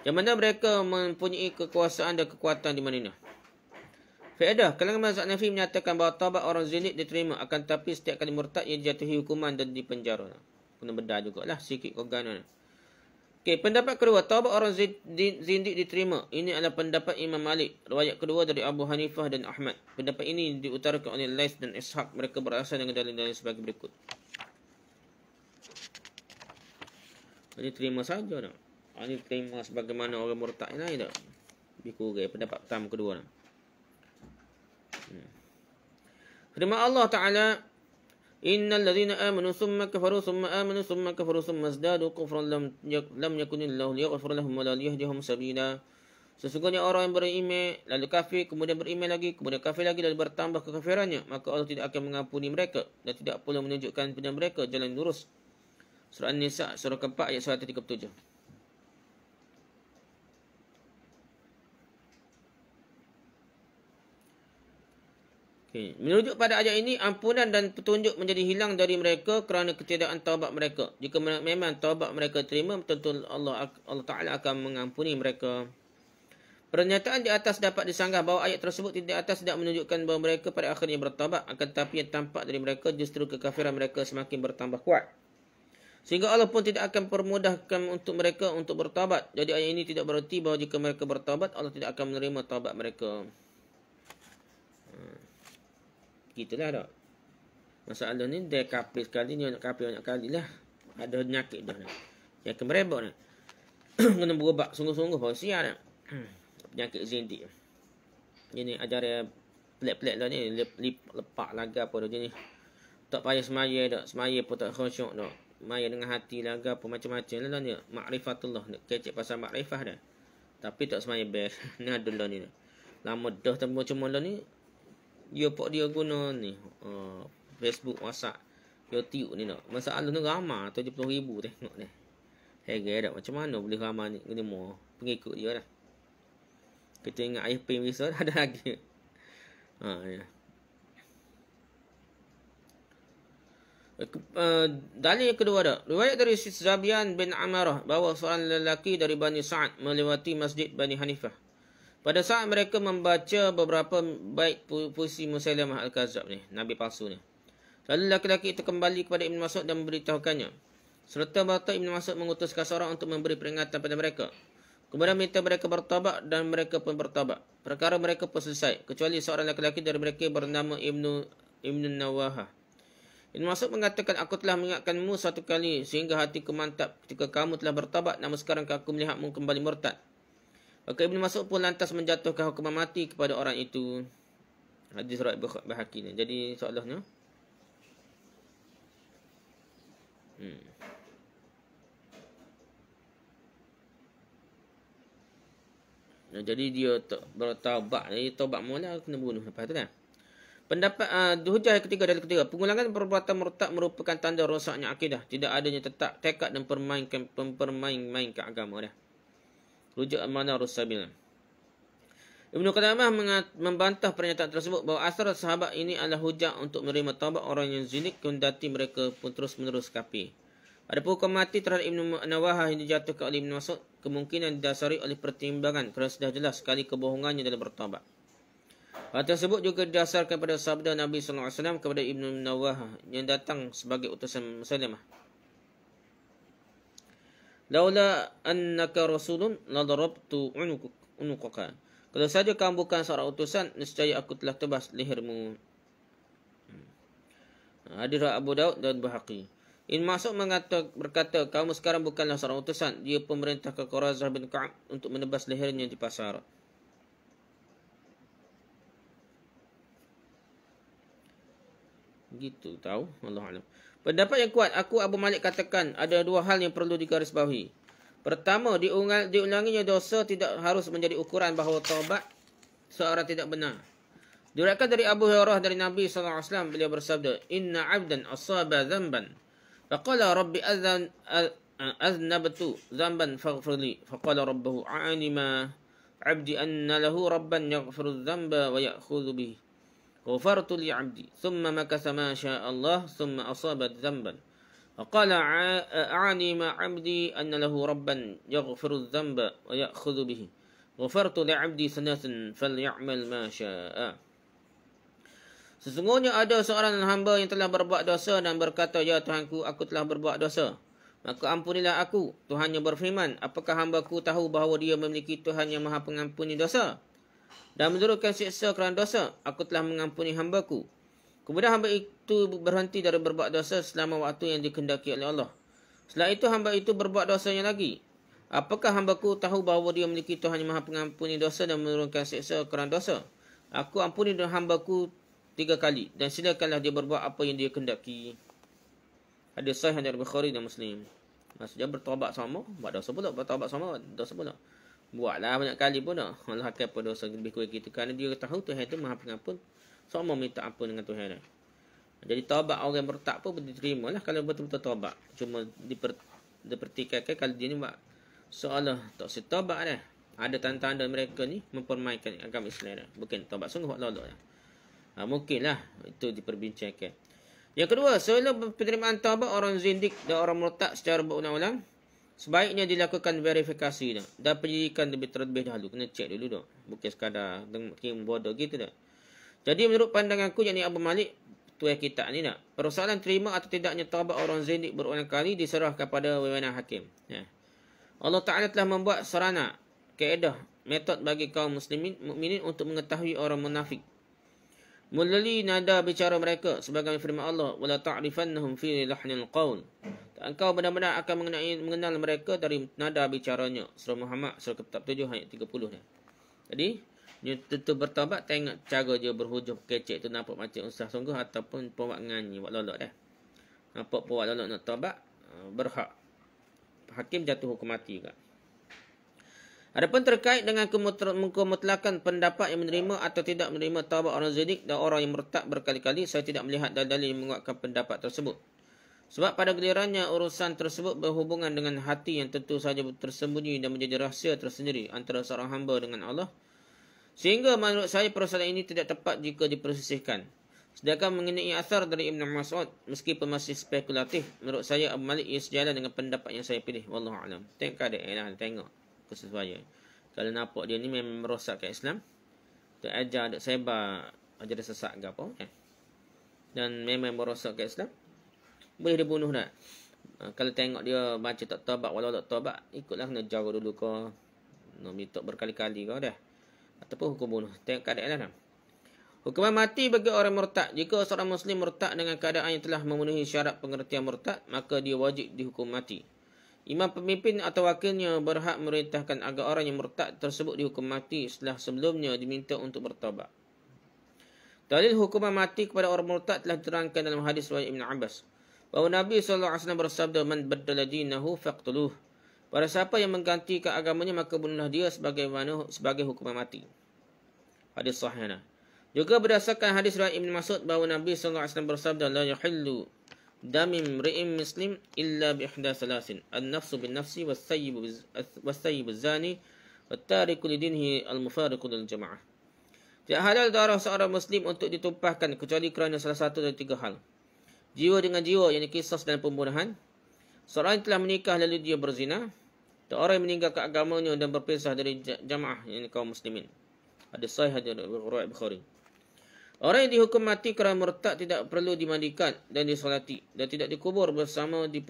yang mana mereka mempunyai kekuasaan dan kekuatan di Madinah. Faedah, kalangan mazhab Hanafi menyatakan bahawa taubat orang zindik diterima, akan tetapi setiap kali murtad ia jatuhi hukuman dan dipenjara. Kena bedah jugalah sikit korgan. Okey, pendapat kedua, taubat orang zindik diterima. Ini adalah pendapat Imam Malik. Riwayat kedua dari Abu Hanifah dan Ahmad. Pendapat ini diutarakan oleh Lais dan Ishaq. Mereka berasal dengan dalil-dalil sebagai berikut. Ini terima saja dah. Ini terima sebagaimana orang murtad yang lain dah. Lebih kurang pendapat pertama kedua dah. Firman Allah Ta'ala, "Innal ladzina amanu thumma kafaru thumma amanu thumma kafaru thumma izdadu kufran lam yakunillahu liyaghfir lahum wa la liyahdihum sabila." Sesungguhnya orang yang beriman lalu kafir, kemudian beriman lagi, kemudian kafir lagi, lalu bertambah kekafirannya, maka Allah tidak akan mengampuni mereka dan tidak pula menunjukkan kepada mereka jalan lurus. Surah An-Nisa surah keempat ayat 137. Merujuk pada ayat ini, ampunan dan petunjuk menjadi hilang dari mereka kerana ketiadaan taubat mereka. Jika memang taubat mereka terima, tentu Allah Ta'ala akan mengampuni mereka. Pernyataan di atas dapat disanggah bahawa ayat tersebut di atas tidak menunjukkan bahawa mereka pada akhirnya bertaubat, akan tetapi yang tampak dari mereka justru kekafiran mereka semakin bertambah kuat. Sehingga Allah pun tidak akan permudahkan untuk mereka untuk bertaubat. Jadi ayat ini tidak bererti bahawa jika mereka bertaubat, Allah tidak akan menerima taubat mereka. Gitulah tak. Masalah ni dia kafir sekali, ni nak kafir banyak kali lah. Ada penyakit dah nak. Yang kemerebak nak. Kena berubat sungguh-sungguh bahawa siap nak. Penyakit zindik. Ini ajaran pelik-pelik lah ni. Lepak laga apa dah ni. Tak payah semaya tak. Semaya pun tak khusyuk tak. Semaya dengan hati laga apa macam-macam lah ni. Ma'rifatullah. Kecek pasal ma'rifah dah. Tapi tak semaya best. Ni ada lah ni. Lama dah tak macam mana ni. Dia guna ni Facebook, WhatsApp, YouTube ni nak. Masalah ni ramai 70,000 tengok ni. Heran dak macam mana boleh ramai ni mau pengikut dia dah. Kita ingat ayah pin bisa ada lagi. Ya. Dalil kedua dah. Riwayat dari Zabian bin Amarah bahawa seorang lelaki dari Bani Sa'ad melewati masjid Bani Hanifah. Pada saat mereka membaca beberapa bait puisi Musailamah Al-Kadzab ni, Nabi palsu ni. Lalu lelaki-lelaki itu kembali kepada Ibn Mas'ud dan memberitahukannya. Serta Bata Ibn Mas'ud mengutuskan seorang untuk memberi peringatan pada mereka. Kemudian minta mereka bertaubat dan mereka pun bertaubat. Perkara mereka pun selesai. Kecuali seorang lelaki dari mereka bernama Ibn Nawahah. Ibn Mas'ud mengatakan, aku telah mengingatkanmu satu kali sehingga hatiku mantap ketika kamu telah bertaubat, namun sekarang aku melihatmu kembali murtad. Maka Ibn Mas'ud pun lantas menjatuhkan hukuman mati kepada orang itu. Hadis riwayat Baihaqi ni. Jadi soalannya jadi dia bertaubat. Jadi taubat mula kena bunuh lepas tu kan. Pendapat hujah yang ketiga dari ketiga, pengulangan perbuatan murtad merupakan tanda rosaknya akidah, tidak adanya tetap tekad dan mempermainkan agama dah. Rujuk Al-Manar As-Sabil. Ibnu Qudamah membantah pernyataan tersebut bahawa asal sahabat ini adalah hujah untuk menerima taubat orang yang zindik kendati mereka pun terus-menerus kafir. Adapun hukum mati terhadap Ibnu Nawahah yang dijatuhkan oleh Ibnu Mas'ud kemungkinan didasari oleh pertimbangan kerana sudah jelas sekali kebohongannya dalam bertaubat. Hal tersebut juga didasarkan pada sabda Nabi SAW kepada Ibnu Nawahah yang datang sebagai utusan Muslimah. Laula annaka rasulun la darabtu unuqaka. Kalau saja kamu bukan seorang utusan, nescaya aku telah tebas lehermu. Hadis Abu Daud dan Baihaqi. Ibn Mas'ud berkata, kamu sekarang bukanlah seorang utusan. Dia pemerintah ke Qurazah bin Ka'ab untuk menebas lehernya di pasar. Gitu tahu, Allah alam. Pendapat yang kuat, aku Abu Malik katakan ada dua hal yang perlu digarisbawahi. Pertama, diulanginya dosa tidak harus menjadi ukuran bahawa taubat seorang tidak benar. Diriwayatkan dari Abu Hurairah dari Nabi SAW, beliau bersabda, Inna abdan asaba dhanban, faqala rabbi aznabtu dhanban faghfirli, faqala rabbahu a'anima abdi anna lahu rabban yaghfiru dhanba wa ya'khudhu bihi. غفرت لعبدي ثم مكث ما شاء الله ثم أصابت ذنبا وقال أعني مع عبدي أن له ربا يغفر الذنب ويأخذ به غفرت لعبدي ثلاثا فليعمل ما شاء. Sesungguhnya ada seorang hamba yang telah berbuat dosa dan berkata, ya Tuhanku, aku telah berbuat dosa, maka ampunilah aku. Tuhannya berfirman, apakah hambaku tahu bahawa dia memiliki Tuhan yang maha pengampuni dosa dan menurunkan siksa kerana dosa? Aku telah mengampuni hambaku. Kemudian hamba itu berhenti dari berbuat dosa selama waktu yang dikehendaki oleh Allah. Setelah itu hamba itu berbuat dosanya lagi. Apakah hambaku tahu bahawa dia memiliki Tuhan yang maha pengampuni dosa dan menurunkan siksa kerana dosa? Aku ampuni hambaku 3 kali dan silakanlah dia berbuat apa yang dia kehendaki. Hadis sahih dari Bukhari dan Muslim. Maksudnya bertaubat sama, buat dosa pula, bertaubat sama, dosa pula. Buatlah banyak kali pun dah. Allah akan apa dosa lebih kurang kita. Kerana dia tahu Tuhan itu maha pengampun. Semua minta ampun dengan Tuhan. Jadi taubat orang yang bertak pun diterima lah. Kalau betul-betul taubat. Cuma dipertikaikan kalau dia ni buat seolah tak setaubat dah. Ada tanda-tanda mereka ni mempermainkan agama Islam dah. Bukan taubat sungguh buat lolok dah. Mungkinlah itu diperbincangkan. Yang kedua, sebelum penerimaan taubat orang zindik dan orang murtad secara berulang-ulang, sebaiknya dilakukan verifikasi dan penyidikan terlebih dahulu. Kena cek dulu dah. Bukan sekadar bodoh gitu dah. Jadi menurut pandanganku, yakni Abu Malik, tuai kitab ni nak, persoalan terima atau tidaknya taubat orang zindik berulang kali diserahkan pada wewenang hakim. Allah Ta'ala telah membuat sarana, kaedah, metod bagi kaum mukminin untuk mengetahui orang munafik melalui nada bicara mereka, sebagaimana firman Allah, wala ta'rifannahum fi lahnil qaul. Engkau benar-benar akan mengenal mereka dari nada bicaranya. Surah Muhammad, surah Kitab 7 ayat 30 ni. Jadi, dia tentu bertaubat, tengok cara dia berhujung kecek tu nampak macam usaha sungguh ataupun buat nganyi, buat lolok dah. Nampak buat lolok nak taubat, berhak hakim jatuh hukum mati juga. Adapun terkait dengan kemutlakan pendapat yang menerima atau tidak menerima taubat orang zindik dan orang yang murtad berkali-kali, saya tidak melihat dalil yang menguatkan pendapat tersebut. Sebab pada gilirannya urusan tersebut berhubungan dengan hati yang tentu saja tersembunyi dan menjadi rahsia tersendiri antara seorang hamba dengan Allah. Sehingga menurut saya persoalan ini tidak tepat jika dipersisihkan. Sedangkan mengenai asar dari Ibn Mas'ud, meskipun masih spekulatif, menurut saya Abu Malik ia sejalan dengan pendapat yang saya pilih. Wallahu'alam. Tengok keadaan, tengok kesesuaian. Kalau nampak dia ni memang merosakkan Islam, tu ajar ada sebar ajar sesat ke apa, dan memang merosakkan Islam, boleh dibunuh dah. Kalau tengok dia baca tak taubat walau tak taubat, ikutlah kena jauh dulu ke. Minta berkali-kali ke dah. Ataupun hukum bunuh. Tengok keadaan lah. Hukuman mati bagi orang murtad. Jika seorang Muslim murtad dengan keadaan yang telah memenuhi syarat pengertian murtad, maka dia wajib dihukum mati. Imam pemimpin atau wakilnya berhak merintahkan agar orang yang murtad tersebut dihukum mati setelah sebelumnya diminta untuk bertaubat. Dalil hukuman mati kepada orang murtad telah diterangkan dalam hadis riwayat Ibn Abbas. Bahawa Nabi SAW bersabda, "Man baddala dinahu faqtuluh." Pada siapa yang menggantikan agamanya, maka bunuhlah dia sebagai hukuman mati. Hadis sahih. Juga berdasarkan hadis riwayat Ibn Mas'ud bahawa Nabi SAW bersabda, "La yahillu damim ri'im muslim illa bi ihda salasin. An-nafsu bin nafsi was-sayyibu zani wat-tariku lidinihi al-mufariqu lil jamaah." Tidak halal darah seorang Muslim untuk ditumpahkan kecuali kerana salah satu dari 3 hal. Jiwa dengan jiwa, yang kisas dan pembunuhan. Seorang yang telah menikah lalu dia berzina. Dan orang yang meninggalkan agamanya dan berpisah dari jamaah, yang kaum muslimin. Hadis sahih dari riwayat Bukhari. Orang yang dihukum mati kerana murtad tidak perlu dimandikan dan disolati dan tidak dikubur bersama di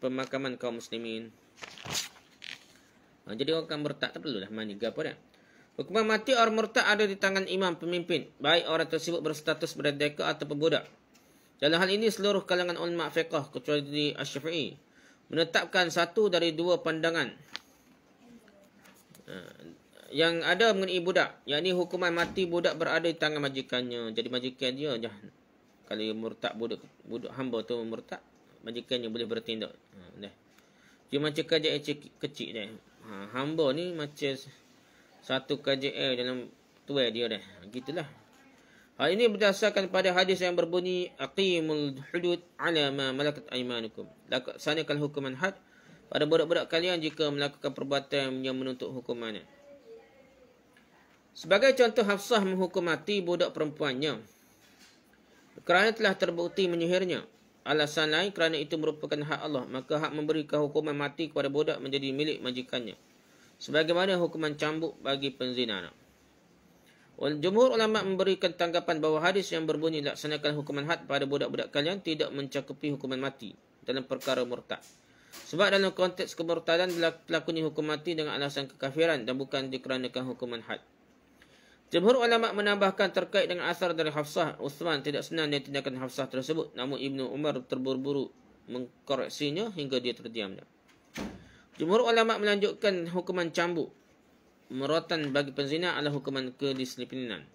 pemakaman kaum muslimin. Jadi orang murtad tak perlulah mandi ke apa dah. Hukuman mati orang murtad ada di tangan imam pemimpin, baik orang tersebut berstatus merdeka atau budak. Dalam hal ini seluruh kalangan ulama fiqh kecuali Asy-Syafi'i menetapkan satu dari 2 pandangan yang ada mengenai budak, yakni hukuman mati budak berada di tangan majikannya. Jadi majikan dia kalau murtad budak hamba tu murtad, majikannya boleh bertindak. Dia macam kerajaan kecil dah. Hamba ni macam satu kerajaan dalam tuai dia dah. Gitulah. Hal ini berdasarkan pada hadis yang berbunyi, "Aqimul hudud ala ma malakat aymanukum." Laksanakan hukuman had pada budak-budak kalian jika melakukan perbuatan yang menuntut hukumannya. Sebagai contoh, Hafsah menghukum mati budak perempuannya kerana telah terbukti menyihirnya. Alasan lain kerana itu merupakan hak Allah, maka hak memberikan hukuman mati kepada budak menjadi milik majikannya. Sebagaimana hukuman cambuk bagi penzina. Jumhur ulama memberikan tanggapan bahawa hadis yang berbunyi laksanakan hukuman had pada budak-budak kalian tidak mencakupi hukuman mati dalam perkara murtad. Sebab dalam konteks kemurtadan berlakunya hukum mati dengan alasan kekafiran dan bukan dikarenakan hukuman had. Jumhur ulama menambahkan terkait dengan asar dari Hafsah, Uthman tidak senang dengan tindakan Hafsah tersebut, namun Ibnu Umar terburu-buru mengkoreksinya hingga dia terdiam. Jumhur ulama melanjutkan hukuman cambuk merotan bagi penzina adalah hukuman kedisiplinan.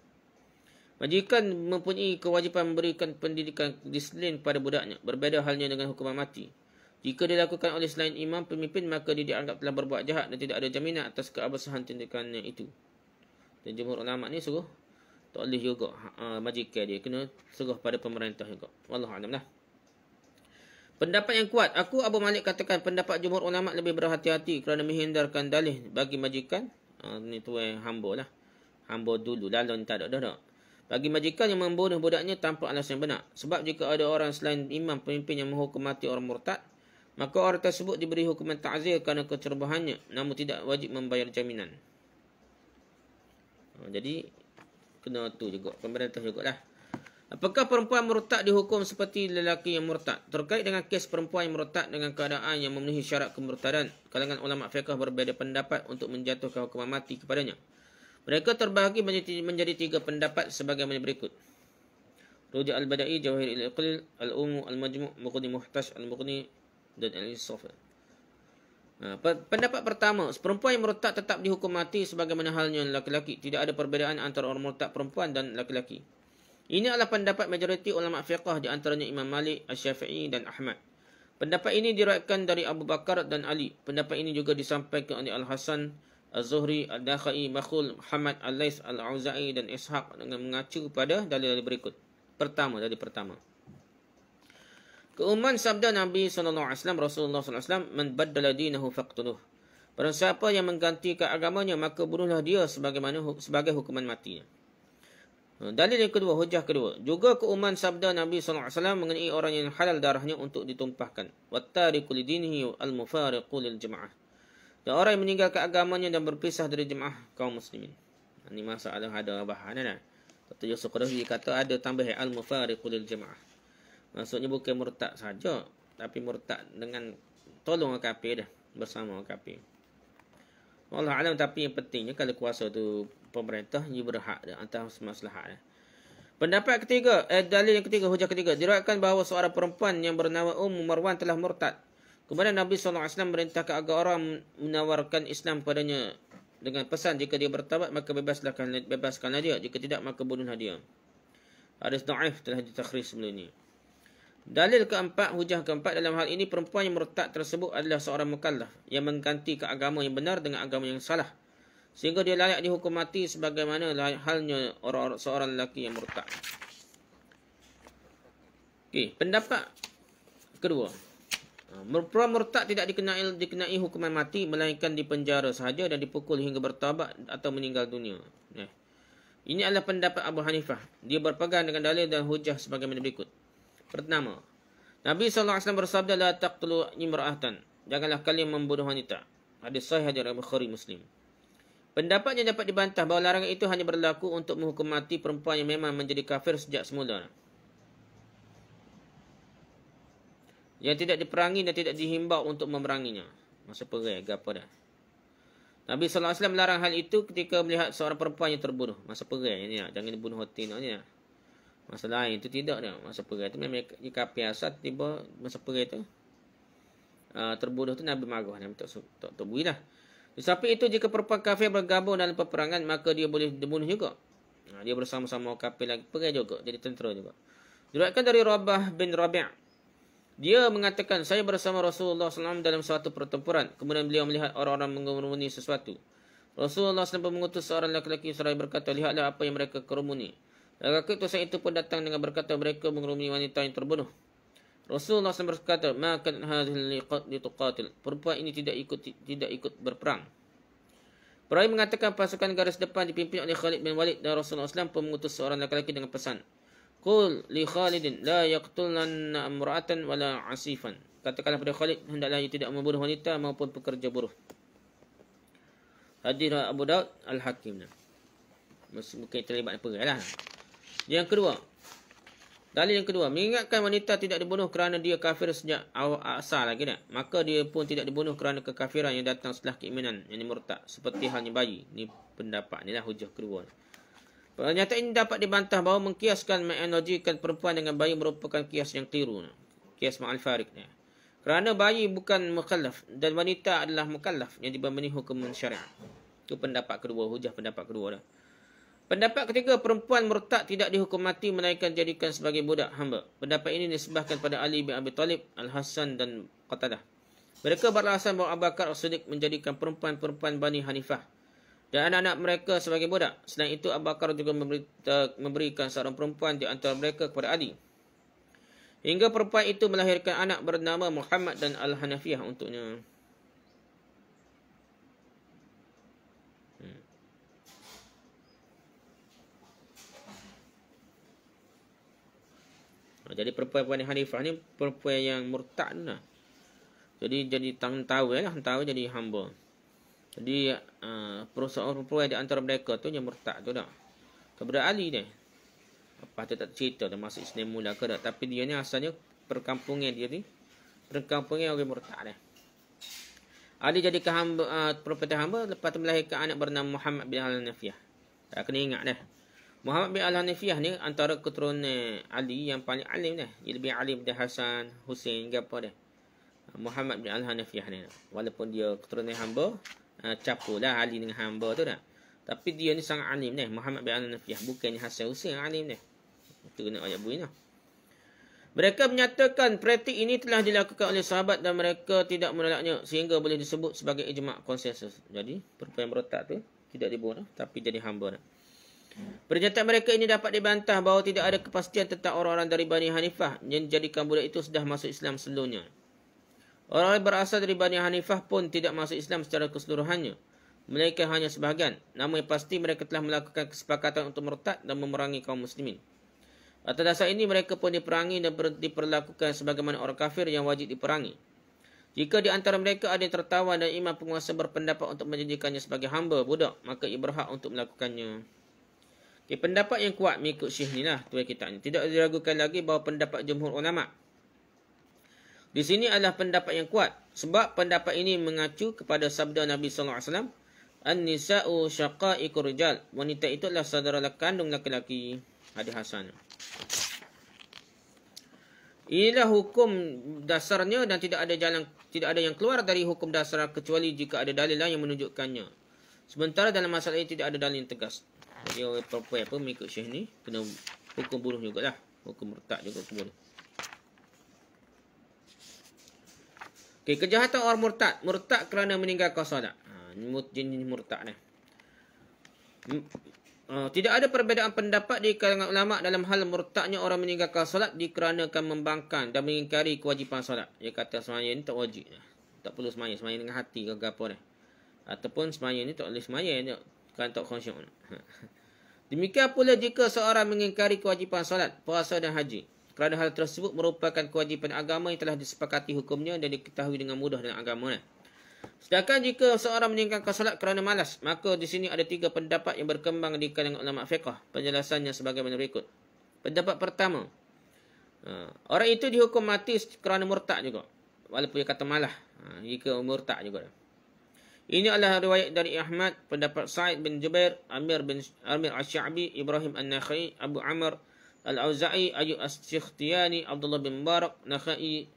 Majikan mempunyai kewajipan memberikan pendidikan disiplin pada budaknya, berbeza halnya dengan hukuman mati. Jika dilakukan oleh selain imam pemimpin, maka dia dianggap telah berbuat jahat dan tidak ada jaminan atas keabsahan tindakannya itu. Dan jumhur ulama ni suruh tak boleh juga majikan dia, kena suruh pada pemerintah juga. Wallahu a'lam lah. Pendapat yang kuat, aku Abu Malik katakan pendapat jumhur ulama lebih berhati-hati kerana menghindarkan dalih bagi majikan. Ni tuai hamba lah. Hamba dulu, lalu ni tak ada dah. Bagi majikan yang membunuh budaknya tanpa alasan yang benar. Sebab jika ada orang selain imam pemimpin yang menghukum mati orang murtad, maka orang tersebut diberi hukuman ta'zir kerana kecerobohannya, namun tidak wajib membayar jaminan. Jadi kena tu juga, pemerintah jugalah. Apakah perempuan murtad dihukum seperti lelaki yang murtad? Terkait dengan kes perempuan yang murtad dengan keadaan yang memenuhi syarat kemurtadan, kalangan ulama fiqh berbeza pendapat untuk menjatuhkan hukuman mati kepadanya. Mereka terbahagi menjadi 3 pendapat sebagaimana berikut. Ruja' al-Bada'i, Jawahir al-Iqlil, Al-Umu, Al-Majmu', Mughni Muhtash, Al-Mughni dan Al-Insaf. Pendapat pertama, perempuan yang murtad tetap dihukum mati sebagaimana halnya lelaki-lelaki. Tidak ada perbezaan antara orang murtad perempuan dan lelaki-lelaki. Ini adalah pendapat majoriti ulama fiqh di antaranya Imam Malik, Asy-Syafi'i dan Ahmad. Pendapat ini diriwayatkan dari Abu Bakar dan Ali. Pendapat ini juga disampaikan oleh Al-Hasan, Az-Zuhri, Al-Dakhai, Makhul, Muhammad, Al-Lais, Al-Auza'i dan Ishaq dengan mengacu pada dalil-dalil berikut. Pertama. Keumuman sabda Nabi SAW, Rasulullah SAW, "Man baddala dinahu faqtuluh." Barang siapa yang menggantikan agamanya, maka bunuhlah dia sebagai hukuman matinya. Dalil yang kedua, hujah kedua. Juga keumuman sabda Nabi SAW mengenai orang yang halal darahnya untuk ditumpahkan. Wattariku lidinihi al-mufariqu lil jamaah. Dan orang yang meninggalkan agamanya dan berpisah dari jemaah kaum muslimin. Ini masalah ada bahanan. Dr. Yusuf Qadhi kata ada tambah al-mufariqu lil jamaah. Maksudnya bukan murtad saja. tapi murtad dengan tolong orang kafir dah, bersama orang kafir. Wallahu alam, tapi yang pentingnya kalau kuasa tu pemerintah, dia berhak dah atas maslahat dah. Pendapat ketiga, dalil yang ketiga, hujah ketiga, diriwayatkan bahawa seorang perempuan yang bernama Marwan telah murtad. Kemudian Nabi SAW merintahkan agar orang menawarkan Islam padanya dengan pesan, jika dia bertaubat maka bebaskanlah dia, jika tidak maka bunuhlah dia. Hadis dhaif telah ditakhrij sebelum ini. Dalil keempat, hujah keempat, dalam hal ini perempuan yang murtad tersebut adalah seorang mukallaf yang mengganti ke agama yang benar dengan agama yang salah, sehingga dia layak dihukum mati sebagaimana halnya seorang lelaki yang murtad. Okey, pendapat kedua. Perempuan murtad tidak dikenai hukuman mati, melainkan dipenjara sahaja dan dipukul hingga bertaubat atau meninggal dunia. Ini adalah pendapat Abu Hanifah. Dia berpegang dengan dalil dan hujah sebagaimana berikut. Pertama, Nabi SAW bersabda, la taqtulu imra'atan, janganlah kalian membunuh wanita. Hadis sahih dari Bukhari Muslim. Pendapat yang dapat dibantah bahawa larangan itu hanya berlaku untuk menghukum mati perempuan yang memang menjadi kafir sejak semula, yang tidak diperangi dan tidak dihimbau untuk memeranginya. Masa perai ke apa dah. Nabi SAW melarang hal itu ketika melihat seorang perempuan yang terbunuh. Masa perai ni, jangan dibunuh hati ni. Masa lain tu tidak dah. Masa perai tu memang kafir asal, tiba masa perai tu terbunuh tu Nabi marah. Nabi tak bui lah. Tetapi itu jika perempuan kafir bergabung dalam peperangan, maka dia boleh dibunuh juga. Dia bersama-sama kafir lagi, pergi juga, jadi tentera juga. Diriwayatkan dari Rabah bin Rabi'. Dia mengatakan, saya bersama Rasulullah SAW dalam suatu pertempuran. Kemudian beliau melihat orang-orang mengerumuni sesuatu. Rasulullah SAW mengutus seorang lelaki seraya berkata, lihatlah apa yang mereka kerumuni. Lelaki utusan itu pun datang dengan berkata, mereka mengerumuni wanita yang terbunuh. Rasulullah SAW berkata, makan hadhil liqatil. Perempuan ini tidak ikut berperang. Perawi mengatakan pasukan garis depan dipimpin oleh Khalid bin Walid, dan Rasulullah SAW pun mengutus seorang lelaki dengan pesan, qul li Khalidin la yaqtulna imra'atan wala 'asifan. Katakanlah pada Khalid, hendaklah ia tidak membunuh wanita maupun pekerja buruh. Hadis Abu Daud Al-Hakim. Mungkin terlibat perai lah. Yang kedua, dalil yang kedua, mengingatkan wanita tidak dibunuh kerana dia kafir sejak awal asal lagi dah. Maka dia pun tidak dibunuh kerana kekafiran yang datang setelah keimanan, yang murtad, seperti halnya bayi. Ni pendapat ni lah hujah kedua. Pernyataan ini dapat dibantah bahawa mengkiaskan, menganalogikan perempuan dengan bayi merupakan kias yang keliru. Kias ma'al farik. Kerana bayi bukan mukallaf dan wanita adalah mukallaf yang diberi hukum syariat. Itu pendapat kedua, hujah pendapat kedua dah. Pendapat ketiga, perempuan murtad tidak dihukum mati melainkan dijadikan sebagai budak hamba. Pendapat ini disebabkan pada Ali bin Abi Talib, Al-Hasan dan Qatadah. Mereka beralasan bahawa Abu Bakar As-Siddiq menjadikan perempuan-perempuan Bani Hanifah dan anak-anak mereka sebagai budak. Selain itu, Abu Bakar juga memberikan seorang perempuan di antara mereka kepada Ali. Hingga perempuan itu melahirkan anak bernama Muhammad dan Al-Hanafiyah untuknya. Jadi perempuan Bani Hanifah ni perempuan yang murtad lah. Jadi tahu jadi hamba. Jadi seorang perempuan di antara mereka tu yang murtad tu dah. Kepada Ali ni. Apa tu tak cerita dah masuk Islam mula ke tak. Tapi dia ni asalnya perkampungan dia ni. Perkampungan orang murtad dah. Ali jadi hamba, perempuan hamba, lepas tu melahirkan anak bernama Muhammad bin Al-Hanafiyah. Tak kena ingat dah. Muhammad bin Al-Hanafiyah ni antara keturunan Ali yang paling alim dah. Dia lebih alim dari Hasan, Husain ke apa dah. Muhammad bin Al-Hanafiyah ni. Walaupun dia keturunan hamba, capulah Ali dengan hamba tu dah. Tapi dia ni sangat alim dah. Muhammad bin Al-Hanafiyah. Bukannya Hasan, Husain yang alim dah. Itu kena ayat bunyi lah. Mereka menyatakan praktik ini telah dilakukan oleh sahabat dan mereka tidak menolaknya sehingga boleh disebut sebagai ijma' konsensus. Jadi, perempuan murtad tu tidak dibunuh tapi jadi hamba dah. Pernyataan mereka ini dapat dibantah bahawa tidak ada kepastian tentang orang-orang dari Bani Hanifah yang dijadikan budak itu sudah masuk Islam sebelumnya. Orang-orang berasal dari Bani Hanifah pun tidak masuk Islam secara keseluruhannya, melainkan hanya sebahagian. Namun yang pasti mereka telah melakukan kesepakatan untuk murtad dan memerangi kaum muslimin. Atas dasar ini mereka pun diperangi dan diperlakukan sebagaimana orang kafir yang wajib diperangi. Jika di antara mereka ada yang tertawan dan imam penguasa berpendapat untuk menjadikannya sebagai hamba budak, maka ia berhak untuk melakukannya. Pendapat yang kuat mengikut Syekh ni lah tuan kita ni. Tidak diragukan lagi bahawa pendapat jumhur ulama Di sini adalah pendapat yang kuat. Sebab pendapat ini mengacu kepada sabda Nabi SAW. An-nisa'u syaqa'iqur rijal. Wanita itu adalah saudara kandung laki-laki. Hadis Hasan. Inilah hukum dasarnya dan tidak ada yang keluar dari hukum dasar kecuali jika ada dalil lain yang menunjukkannya. Sementara dalam masalah ini tidak ada dalil yang tegas. Jadi orang perempuan apa mengikut Syekh ni kena hukum bunuh jugalah. Hukum murtad juga hukum bunuh. Okey, kejahatan orang murtad. Murtad kerana meninggalkan solat. Jenis murtad ni. Tidak ada perbezaan pendapat di kalangan ulama dalam hal murtadnya orang meninggalkan solat dikarenakan membangkang dan mengingkari kewajipan solat. Dia kata sembahyang ni tak wajib. Tak perlu sembahyang. Sembahyang dengan hati ke apa ni. Ataupun sembahyang ni tak boleh sembahyang. Kan tak khusyuk. Demikian pula jika seorang mengingkari kewajipan solat, puasa dan haji. Kerana hal tersebut merupakan kewajipan agama yang telah disepakati hukumnya dan diketahui dengan mudah dalam agama. Sedangkan jika seorang meninggalkan solat kerana malas, maka di sini ada 3 pendapat yang berkembang di kalangan ulama fiqh. Penjelasannya sebagaimana berikut. Pendapat pertama, orang itu dihukum mati kerana murtad juga. Walaupun dia kata malas, jika murtad juga. Ini adalah riwayat dari Ahmad, pendapat Sa'id bin Jubair, Amir Asy-Sya'bi, Ibrahim An-Nakhai, Abu Amr Al-Auza'i, Ayyub As-Sikhtiyani, Abdullah bin Mubarak, Nakhai,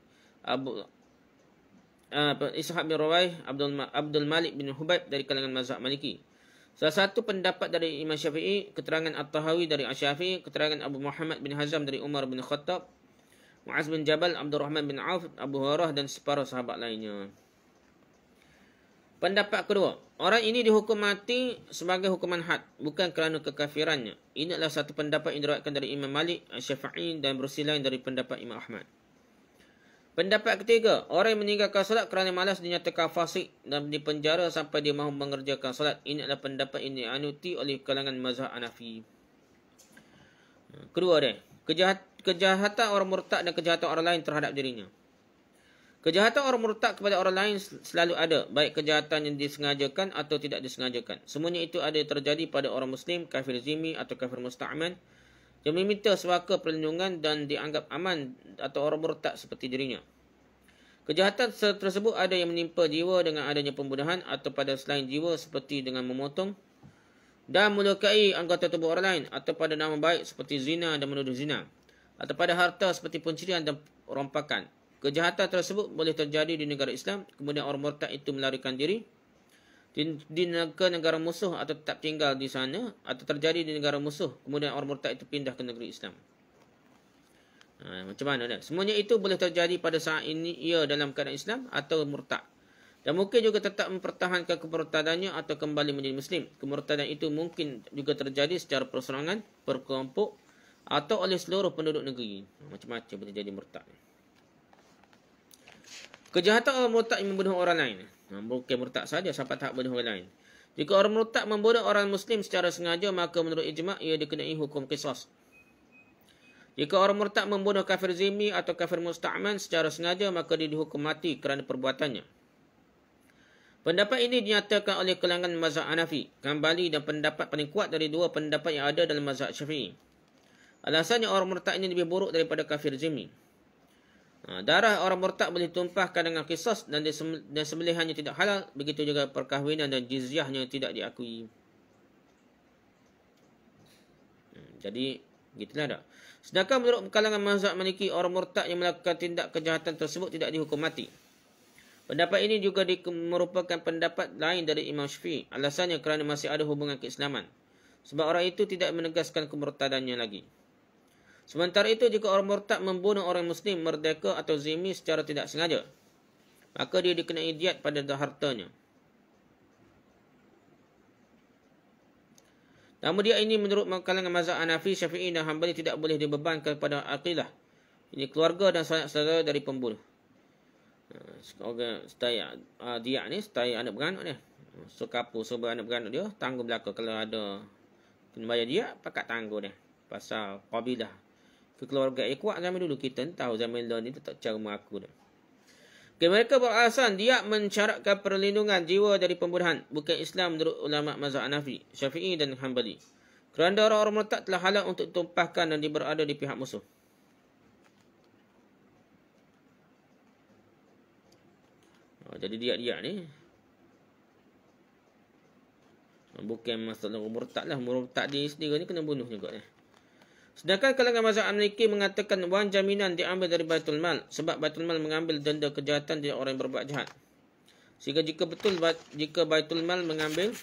Ishaq bin Rawaih, Abdul Malik bin Hubayb dari kalangan mazhab Maliki. Salah satu pendapat dari Imam Syafi'i, keterangan At-Tahawi dari Asy-Syafi'i, keterangan Abu Muhammad bin Hazm dari Umar bin Khattab, Mu'az bin Jabal, Abdurrahman bin Auf, Abu Hurairah dan separuh sahabat lainnya. Pendapat kedua, orang ini dihukum mati sebagai hukuman had, bukan kerana kekafirannya. Ini adalah satu pendapat yang diriwayatkan dari Imam Malik, Syafi'i dan bersilain dari pendapat Imam Ahmad. Pendapat ketiga, orang yang meninggalkan solat kerana malas dinyatakan fasik dan dipenjara sampai dia mahu mengerjakan solat. Ini adalah pendapat yang dianuti oleh kalangan mazhab Hanafi. Kedua dia, kejahatan orang murtad dan kejahatan orang lain terhadap dirinya. Kejahatan orang murtad kepada orang lain selalu ada, baik kejahatan yang disengajakan atau tidak disengajakan. Semuanya itu ada terjadi pada orang Muslim, kafir zimmi atau kafir musta'man yang meminta suaka perlindungan dan dianggap aman atau orang murtad seperti dirinya. Kejahatan tersebut ada yang menimpa jiwa dengan adanya pembunuhan atau pada selain jiwa seperti dengan memotong dan melukai anggota tubuh orang lain atau pada nama baik seperti zina dan menuduh zina atau pada harta seperti pencurian dan rompakan. Kejahatan tersebut boleh terjadi di negara Islam, kemudian orang murtad itu melarikan diri ke negara musuh atau tetap tinggal di sana, atau terjadi di negara musuh, kemudian orang murtad itu pindah ke negeri Islam. Macam mana dah? Semuanya itu boleh terjadi pada saat ini ia dalam keadaan Islam atau murtad. Dan mungkin juga tetap mempertahankan kemurtadannya atau kembali menjadi Muslim. Kemurtadan itu mungkin juga terjadi secara perseorangan, berkelompok atau oleh seluruh penduduk negeri. Macam-macam boleh jadi murtad. Kejahatan orang murtad yang membunuh orang lain. Bukan murtad saja, sampai tahap bunuh orang lain. Jika orang murtad membunuh orang Muslim secara sengaja, maka menurut ijma' ia dikenai hukum qisas. Jika orang murtad membunuh kafir zimmi atau kafir musta'man secara sengaja, maka dia dihukum mati kerana perbuatannya. Pendapat ini dinyatakan oleh kalangan mazhab Hanafi, Hanbali dan pendapat paling kuat dari 2 pendapat yang ada dalam mazhab Syafi'i. Alasannya orang murtad ini lebih buruk daripada kafir zimmi. Darah orang murtad boleh tumpahkan dengan qisas dan sembelihannya tidak halal. Begitu juga perkahwinan dan jizyahnya tidak diakui. Jadi, gitulah dah. Sedangkan menurut kalangan mazhab Maliki, orang murtad yang melakukan tindak kejahatan tersebut tidak dihukum mati. Pendapat ini juga merupakan pendapat lain dari Imam Syafi'i. Alasannya kerana masih ada hubungan keislaman. Sebab orang itu tidak menegaskan kemurtadannya lagi. Sementara itu, jika orang murtad membunuh orang Muslim merdeka atau zimmi secara tidak sengaja, maka dia dikenai diat pada hartanya. Namun dia ini menurut kalangan mazhab Hanafi, Syafi'i dan Hanbali tidak boleh dibebankan kepada aqilah. Ini keluarga dan saudara dari pembunuh. Diat ni setaya anak beranak dia. So kapu anak beranak dia tanggung belaka. Kalau ada kena bayar diat, pakat tanggung dia. Pasal qabilah kekeluargaan yang kuat zaman dulu. Kita tahu zaman dulu ni tak cara mengaku dah. Okay, mereka beralasan diat mensyaratkan perlindungan jiwa dari pembunuhan. Bukan Islam menurut ulama mazhab Hanafi, Syafi'i dan Hanbali. Kerana orang-orang murtad telah halal untuk ditumpahkan dan berada di pihak musuh. Jadi dia ni bukan masalah murtad lah. Murtad dia sendiri ni kena bunuh juga. Sedangkan kalangan mazhab Maliki mengatakan wang jaminan diambil dari Baitul Mal. Sebab Baitul Mal mengambil denda kejahatan dari orang yang berbuat jahat. Sehingga jika Baitul Mal mengambil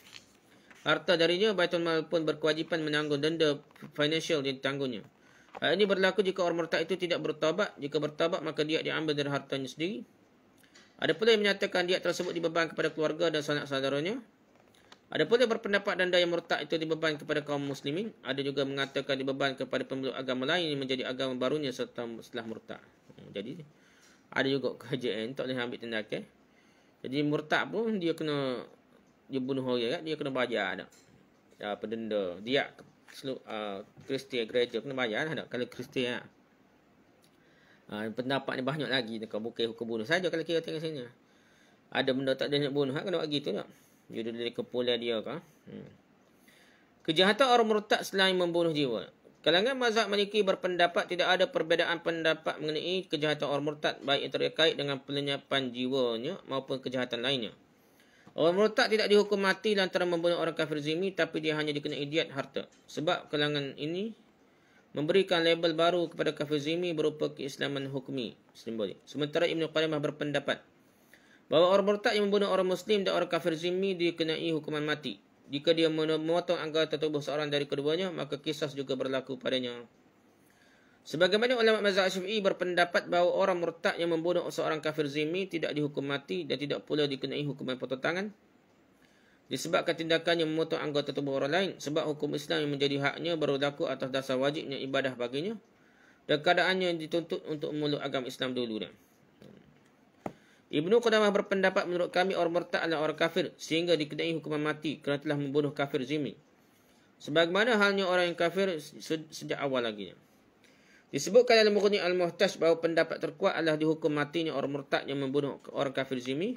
harta darinya, Baitul Mal pun berkewajipan menanggung denda financial yang ditanggungnya. Hal ini berlaku jika orang murtad itu tidak bertaubat. Jika bertaubat, maka dia diambil dari hartanya sendiri. Ada pula yang menyatakan dia tersebut dibeban kepada keluarga dan sanak saudaranya. Ada pula yang berpendapat denda yang murtad itu dibeban kepada kaum muslimin. Ada juga mengatakan dibeban kepada pemeluk agama lain yang menjadi agama barunya setelah murtad. Jadi ada juga kerajaan tak boleh ambil tindakan. Jadi murtad pun dia kena bunuh orang, dia kena bayar dah. Apa denda dia Kristian gereja kena bayar dah kalau Kristian. Pendapat ni banyak lagi, bukan hukum bunuh saja kalau kira tengok sini. Ada benda tak ada nak bunuh, kena buat gitu tak? Dia dari kepulan dia kan. Kejahatan orang murtad selain membunuh jiwa. Kalangan mazhab Maliki berpendapat tidak ada perbezaan pendapat mengenai kejahatan orang murtad, baik yang terkait dengan pelenyapan jiwanya maupun kejahatan lainnya. Orang murtad tidak dihukum mati lantaran membunuh orang kafir zimmi, tapi dia hanya dikenai diat harta. Sebab kalangan ini memberikan label baru kepada kafir zimmi berupa keislaman hukmi simbolik. Sementara Ibn Qudamah berpendapat bahawa orang murtad yang membunuh orang muslim dan orang kafir zimmi dikenai hukuman mati. Jika dia memotong anggota tubuh seorang dari keduanya, maka kisas juga berlaku padanya. Sebagaimana ulama mazhab Syafi'i berpendapat bahawa orang murtad yang membunuh seorang kafir zimmi tidak dihukum mati dan tidak pula dikenai hukuman potong tangan disebabkan tindakannya memotong anggota tubuh orang lain, sebab hukum Islam yang menjadi haknya berlaku atas dasar wajibnya ibadah baginya dan keadaannya dituntut untuk memeluk agama Islam dulu. Ibnu Qudamah berpendapat menurut kami orang murtad adalah orang kafir sehingga dikenai hukuman mati kerana telah membunuh kafir zimmi. Sebagaimana halnya orang yang kafir sejak awal lagi. Disebutkan dalam Mughni Al-Muhtaj bahawa pendapat terkuat adalah dihukum matinya orang murtad yang membunuh orang kafir zimmi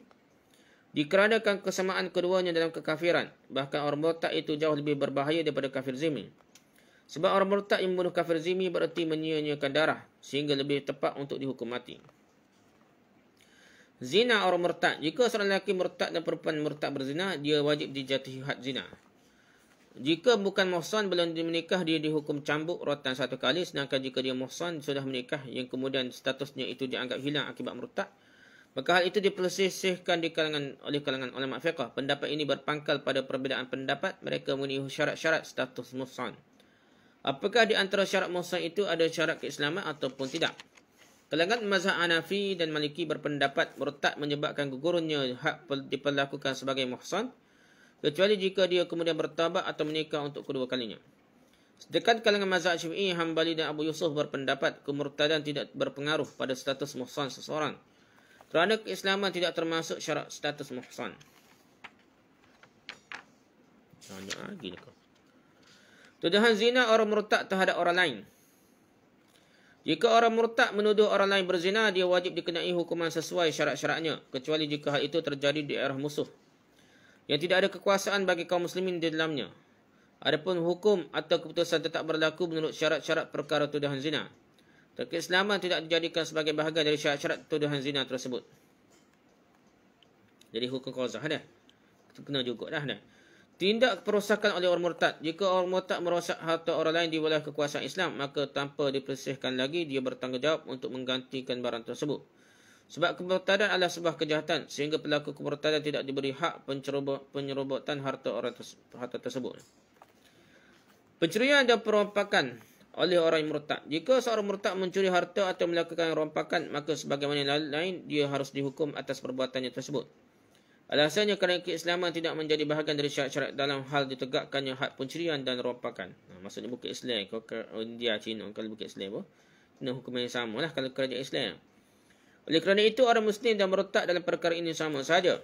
dikarenakan kesamaan keduanya dalam kekafiran. Bahkan orang murtad itu jauh lebih berbahaya daripada kafir zimmi. Sebab orang murtad yang membunuh kafir zimmi berarti menyia-nyiakan darah sehingga lebih tepat untuk dihukum mati. Zina orang murtad. Jika seorang lelaki murtad dan perempuan murtad berzina, dia wajib dijatuhi had zina. Jika bukan muhsan belum menikah, dia dihukum cambuk rotan 1 kali. Sedangkan jika dia muhsan sudah menikah yang kemudian statusnya itu dianggap hilang akibat murtad, maka hal itu diperselisihkan oleh kalangan ulama fiqh. Pendapat ini berpangkal pada perbezaan pendapat mereka mengenai syarat-syarat status muhsan. Apakah di antara syarat muhsan itu ada syarat keislaman ataupun tidak? Kalangan mazhab Hanafi dan Maliki berpendapat murtad menyebabkan gugurnya hak diperlakukan sebagai muhsan kecuali jika dia kemudian bertaubat atau menikah untuk kedua kalinya. Sedangkan kalangan mazhab Syafi'i, Hambali dan Abu Yusuf berpendapat kemurtadan tidak berpengaruh pada status muhsan seseorang kerana keislaman tidak termasuk syarat status muhsan. Tuduhan zina orang murtad terhadap orang lain. Jika orang murtad menuduh orang lain berzina, dia wajib dikenai hukuman sesuai syarat-syaratnya, kecuali jika hal itu terjadi di daerah musuh yang tidak ada kekuasaan bagi kaum muslimin di dalamnya. Adapun hukum atau keputusan tetap berlaku menurut syarat-syarat perkara tuduhan zina. Keislaman tidak dijadikan sebagai bahagian dari syarat-syarat tuduhan zina tersebut. Jadi hukum qazah dah. Itu kena juga dah. Tindak perosakan oleh orang murtad. Jika orang murtad merosak harta orang lain di wilayah kekuasaan Islam, maka tanpa diperselisihkan lagi, dia bertanggungjawab untuk menggantikan barang tersebut. Sebab kemurtadan adalah sebuah kejahatan, sehingga pelaku kemurtadan tidak diberi hak penyerobotan harta tersebut. Pencurian dan perompakan oleh orang yang murtad. Jika seorang murtad mencuri harta atau melakukan rompakan, maka sebagaimana yang lain, dia harus dihukum atas perbuatannya tersebut. Alasannya kerana keislaman tidak menjadi bahagian dari syarat-syarat dalam hal ditegakkannya had pencurian dan rompakan. Maksudnya bukan Islam. Kalau ke India, Cina, kalau bukan Islam pun, kena hukuman yang sama lah kalau kerajaan Islam. Oleh kerana itu, orang Muslim dan murtad dalam perkara ini sama saja.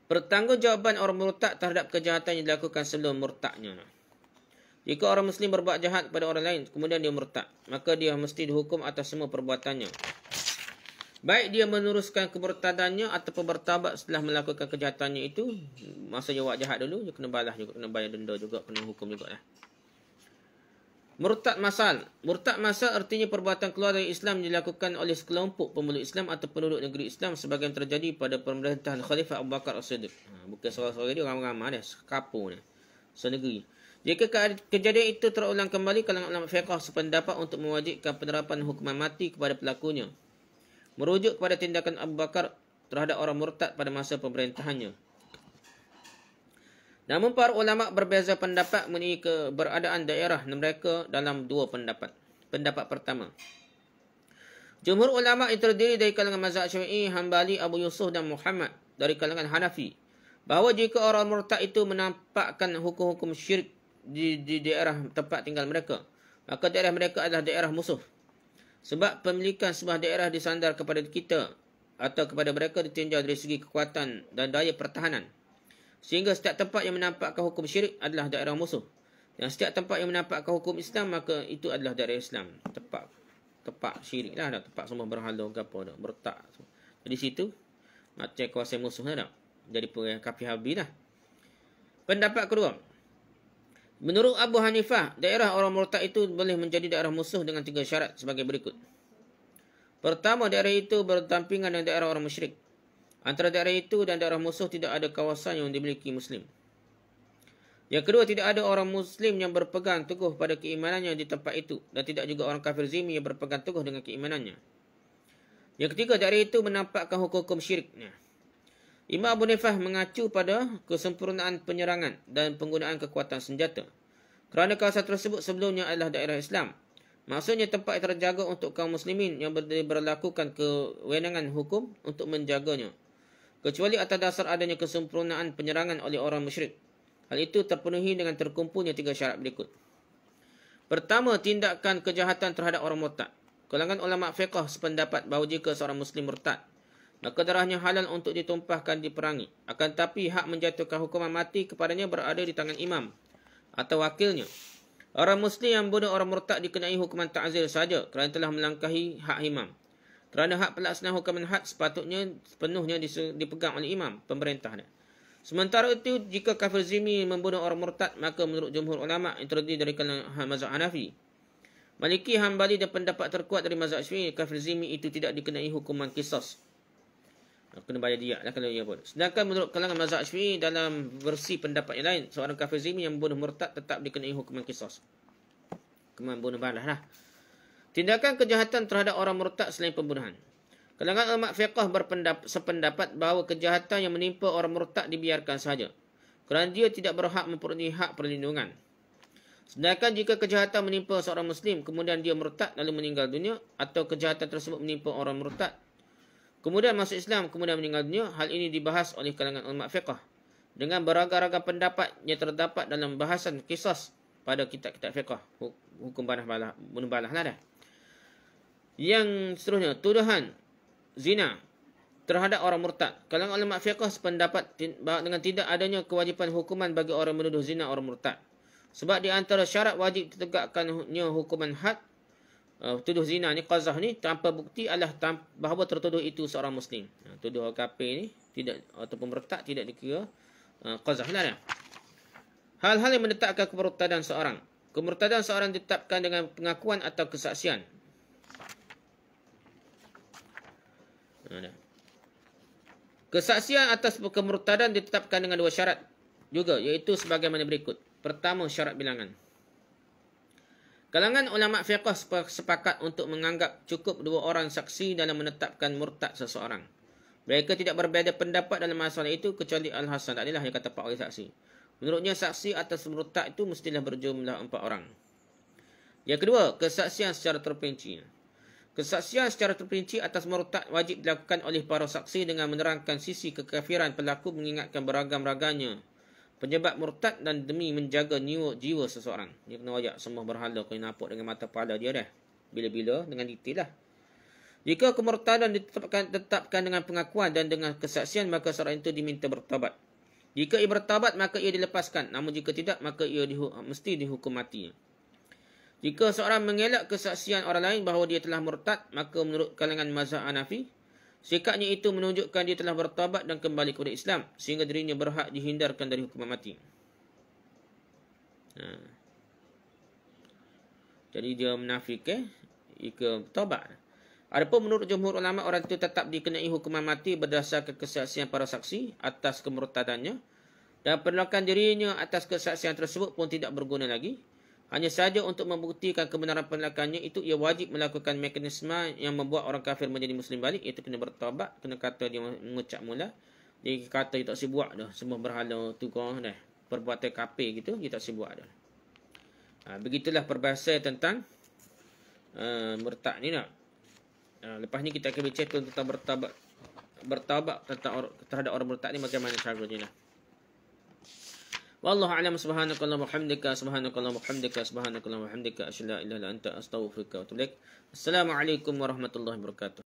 Pertanggungjawaban orang murtad terhadap kejahatan yang dilakukan sebelum murtadnya. Jika orang Muslim berbuat jahat kepada orang lain, kemudian dia murtad, maka dia mesti dihukum atas semua perbuatannya. Baik dia meneruskan kemurtadannya ataupun bertaubat setelah melakukan kejahatannya itu. Masa dia buat jahat dulu, dia kena balas juga, kena bayar denda juga, kena hukum juga lah. Murtad masal. Murtad masal artinya perbuatan keluar dari Islam dilakukan oleh sekelompok pemeluk Islam atau penduduk negeri Islam sebagaimana terjadi pada pemerintahan Khalifah Abu Bakar As-Siddiq. Bukan seorang-seorang dia, orang-orang dia, kapur ni, senegeri. Jika kejadian itu terulang kembali, kalangan ulama fiqh sependapat untuk mewajibkan penerapan hukuman mati kepada pelakunya, merujuk kepada tindakan Abu Bakar terhadap orang murtad pada masa pemerintahannya. Namun para ulama berbeza pendapat mengenai keberadaan daerah mereka dalam dua pendapat. Pendapat pertama, jumhur ulama itu terdiri dari kalangan mazhab Syafi'i, Hambali, Abu Yusuf dan Muhammad dari kalangan Hanafi, bahawa jika orang murtad itu menampakkan hukum-hukum syirik di daerah tempat tinggal mereka, maka daerah mereka adalah daerah musuh. Sebab pemilikan sebuah daerah disandar kepada kita atau kepada mereka ditinjau dari segi kekuatan dan daya pertahanan. Sehingga setiap tempat yang menampakkan hukum syirik adalah daerah musuh. Dan setiap tempat yang menampakkan hukum Islam, maka itu adalah daerah Islam. Tempat syirik lah, tempat semua berhala ke apa dah, bertak. Jadi situ macam kawasan musuh dah. Jadi kafir habis lah. Pendapat kedua, menurut Abu Hanifah, daerah orang murtad itu boleh menjadi daerah musuh dengan 3 syarat sebagai berikut. Pertama, daerah itu berdampingan dengan daerah orang musyrik. Antara daerah itu dan daerah musuh tidak ada kawasan yang dimiliki Muslim. Yang kedua, tidak ada orang Muslim yang berpegang teguh pada keimanannya di tempat itu, dan tidak juga orang kafir zimmi yang berpegang teguh dengan keimanannya. Yang ketiga, daerah itu menampakkan hukum-hukum syiriknya. Imam Abu Hanifah mengacu pada kesempurnaan penyerangan dan penggunaan kekuatan senjata. Kerana kawasan tersebut sebelumnya adalah daerah Islam. Maksudnya tempat yang terjaga untuk kaum muslimin yang berlakukan kewenangan hukum untuk menjaganya, kecuali atas dasar adanya kesempurnaan penyerangan oleh orang musyrik. Hal itu terpenuhi dengan terkumpulnya 3 syarat berikut. Pertama, tindakan kejahatan terhadap orang murtad. Kalangan ulama fiqh sependapat bahawa jika seorang muslim murtad, maka darahnya halal untuk ditumpahkan diperangi. Akan tapi hak menjatuhkan hukuman mati kepadanya berada di tangan imam atau wakilnya. Orang muslim yang bunuh orang murtad dikenai hukuman ta'zir saja kerana telah melangkahi hak imam. Kerana hak pelaksanaan hukuman had sepatutnya sepenuhnya dipegang oleh imam, pemerintah. Sementara itu, jika kafir zimmi membunuh orang murtad, maka menurut jumhur ulama yang terdiri dari kalangan mazhab Hanafi, Maliki, Hambali dan pendapat terkuat dari mazhab Syafi'i, kafir zimmi itu tidak dikenai hukuman qisas. Kena bayar diat lah kalau ia pun. Sedangkan menurut kalangan mazhab Syafi'i, dalam versi pendapat yang lain, seorang kafir zimmi yang membunuh murtad tetap dikenai hukuman qisas. Hukuman bunuh balas lah. Tindakan kejahatan terhadap orang murtad selain pembunuhan. Kalangan ulama fiqh sependapat bahawa kejahatan yang menimpa orang murtad dibiarkan sahaja, kerana dia tidak berhak mempunyai hak perlindungan. Sedangkan jika kejahatan menimpa seorang muslim kemudian dia murtad lalu meninggal dunia, atau kejahatan tersebut menimpa orang murtad kemudian masuk Islam kemudian meninggal dunia, hal ini dibahas oleh kalangan ulama fiqh dengan beragam-ragam pendapat yang terdapat dalam bahasan qisas pada kitab-kitab fiqh. Hukum bunuh balas lah dah. Yang seterusnya, tuduhan zina terhadap orang murtad. Kalangan ulama fiqh sependapat dengan tidak adanya kewajipan hukuman bagi orang menuduh zina orang murtad. Sebab di antara syarat wajib ditegakkannya hukuman had, tuduh zina ni, qazah ni, tanpa bukti adalah bahawa tertuduh itu seorang muslim. Tuduh orang kafir ni tidak ataupun murtad tidak dikira qazah lah. Hal-hal yang menetapkan kemurtadan seorang. Kemurtadan seorang ditetapkan dengan pengakuan atau kesaksian. Kesaksian atas kemurtadan ditetapkan dengan 2 syarat juga, iaitu sebagaimana berikut. Pertama, syarat bilangan. Kalangan ulama fiqh sepakat untuk menganggap cukup 2 orang saksi dalam menetapkan murtad seseorang. Mereka tidak berbeza pendapat dalam masalah itu kecuali Al-Hasan. Tak adalah yang kata 4 orang saksi. Menurutnya saksi atas murtad itu mestilah berjumlah 4 orang. Yang kedua, kesaksian secara terperinci. Kesaksian secara terperinci atas murtad wajib dilakukan oleh para saksi dengan menerangkan sisi kekafiran pelaku, mengingatkan beragam-ragamnya penyebab murtad dan demi menjaga jiwa seseorang. Dia kena wajak semua berhala kau nampak dengan mata kepala dia dah. Bila-bila dengan detail lah. Jika kemurtadan ditetapkan dengan pengakuan dan dengan kesaksian, maka seorang itu diminta bertaubat. Jika ia bertaubat, maka ia dilepaskan. Namun jika tidak, maka ia mesti dihukum mati. Jika seorang mengelak kesaksian orang lain bahawa dia telah murtad, maka menurut kalangan mazhab Hanafi, sikapnya itu menunjukkan dia telah bertaubat dan kembali kepada Islam, sehingga dirinya berhak dihindarkan dari hukuman mati. Jadi dia menafikan ia taubat. Adapun menurut jumhur ulama, orang itu tetap dikenai hukuman mati berdasarkan kesaksian para saksi atas kemurtadannya, dan penolakan dirinya atas kesaksian tersebut pun tidak berguna lagi. Hanya saja untuk membuktikan kebenaran penolakannya itu, ia wajib melakukan mekanisme yang membuat orang kafir menjadi muslim balik, iaitu kena bertaubat, kena kata dia mengucap mula. Dia kata dia tak sibuat dah, semua berhala tu kau dah, perbuatan kafir gitu, dia tak sibuat dah. Begitulah perbahasan tentang murtad ni nak. Lepas ni kita akan bincang tentang bertaubat tentang terhadap orang murtad ni bagaimana caranya lah. Wallahu a'lam. Subhanakallahumma wa bihamdika, subhanakallahumma wa bihamdika, subhanakallahumma wa bihamdika, asyhadu an la ilaha illa anta, astaghfiruka wa atubu ilaik. Assalamualaikum warahmatullahi wabarakatuh.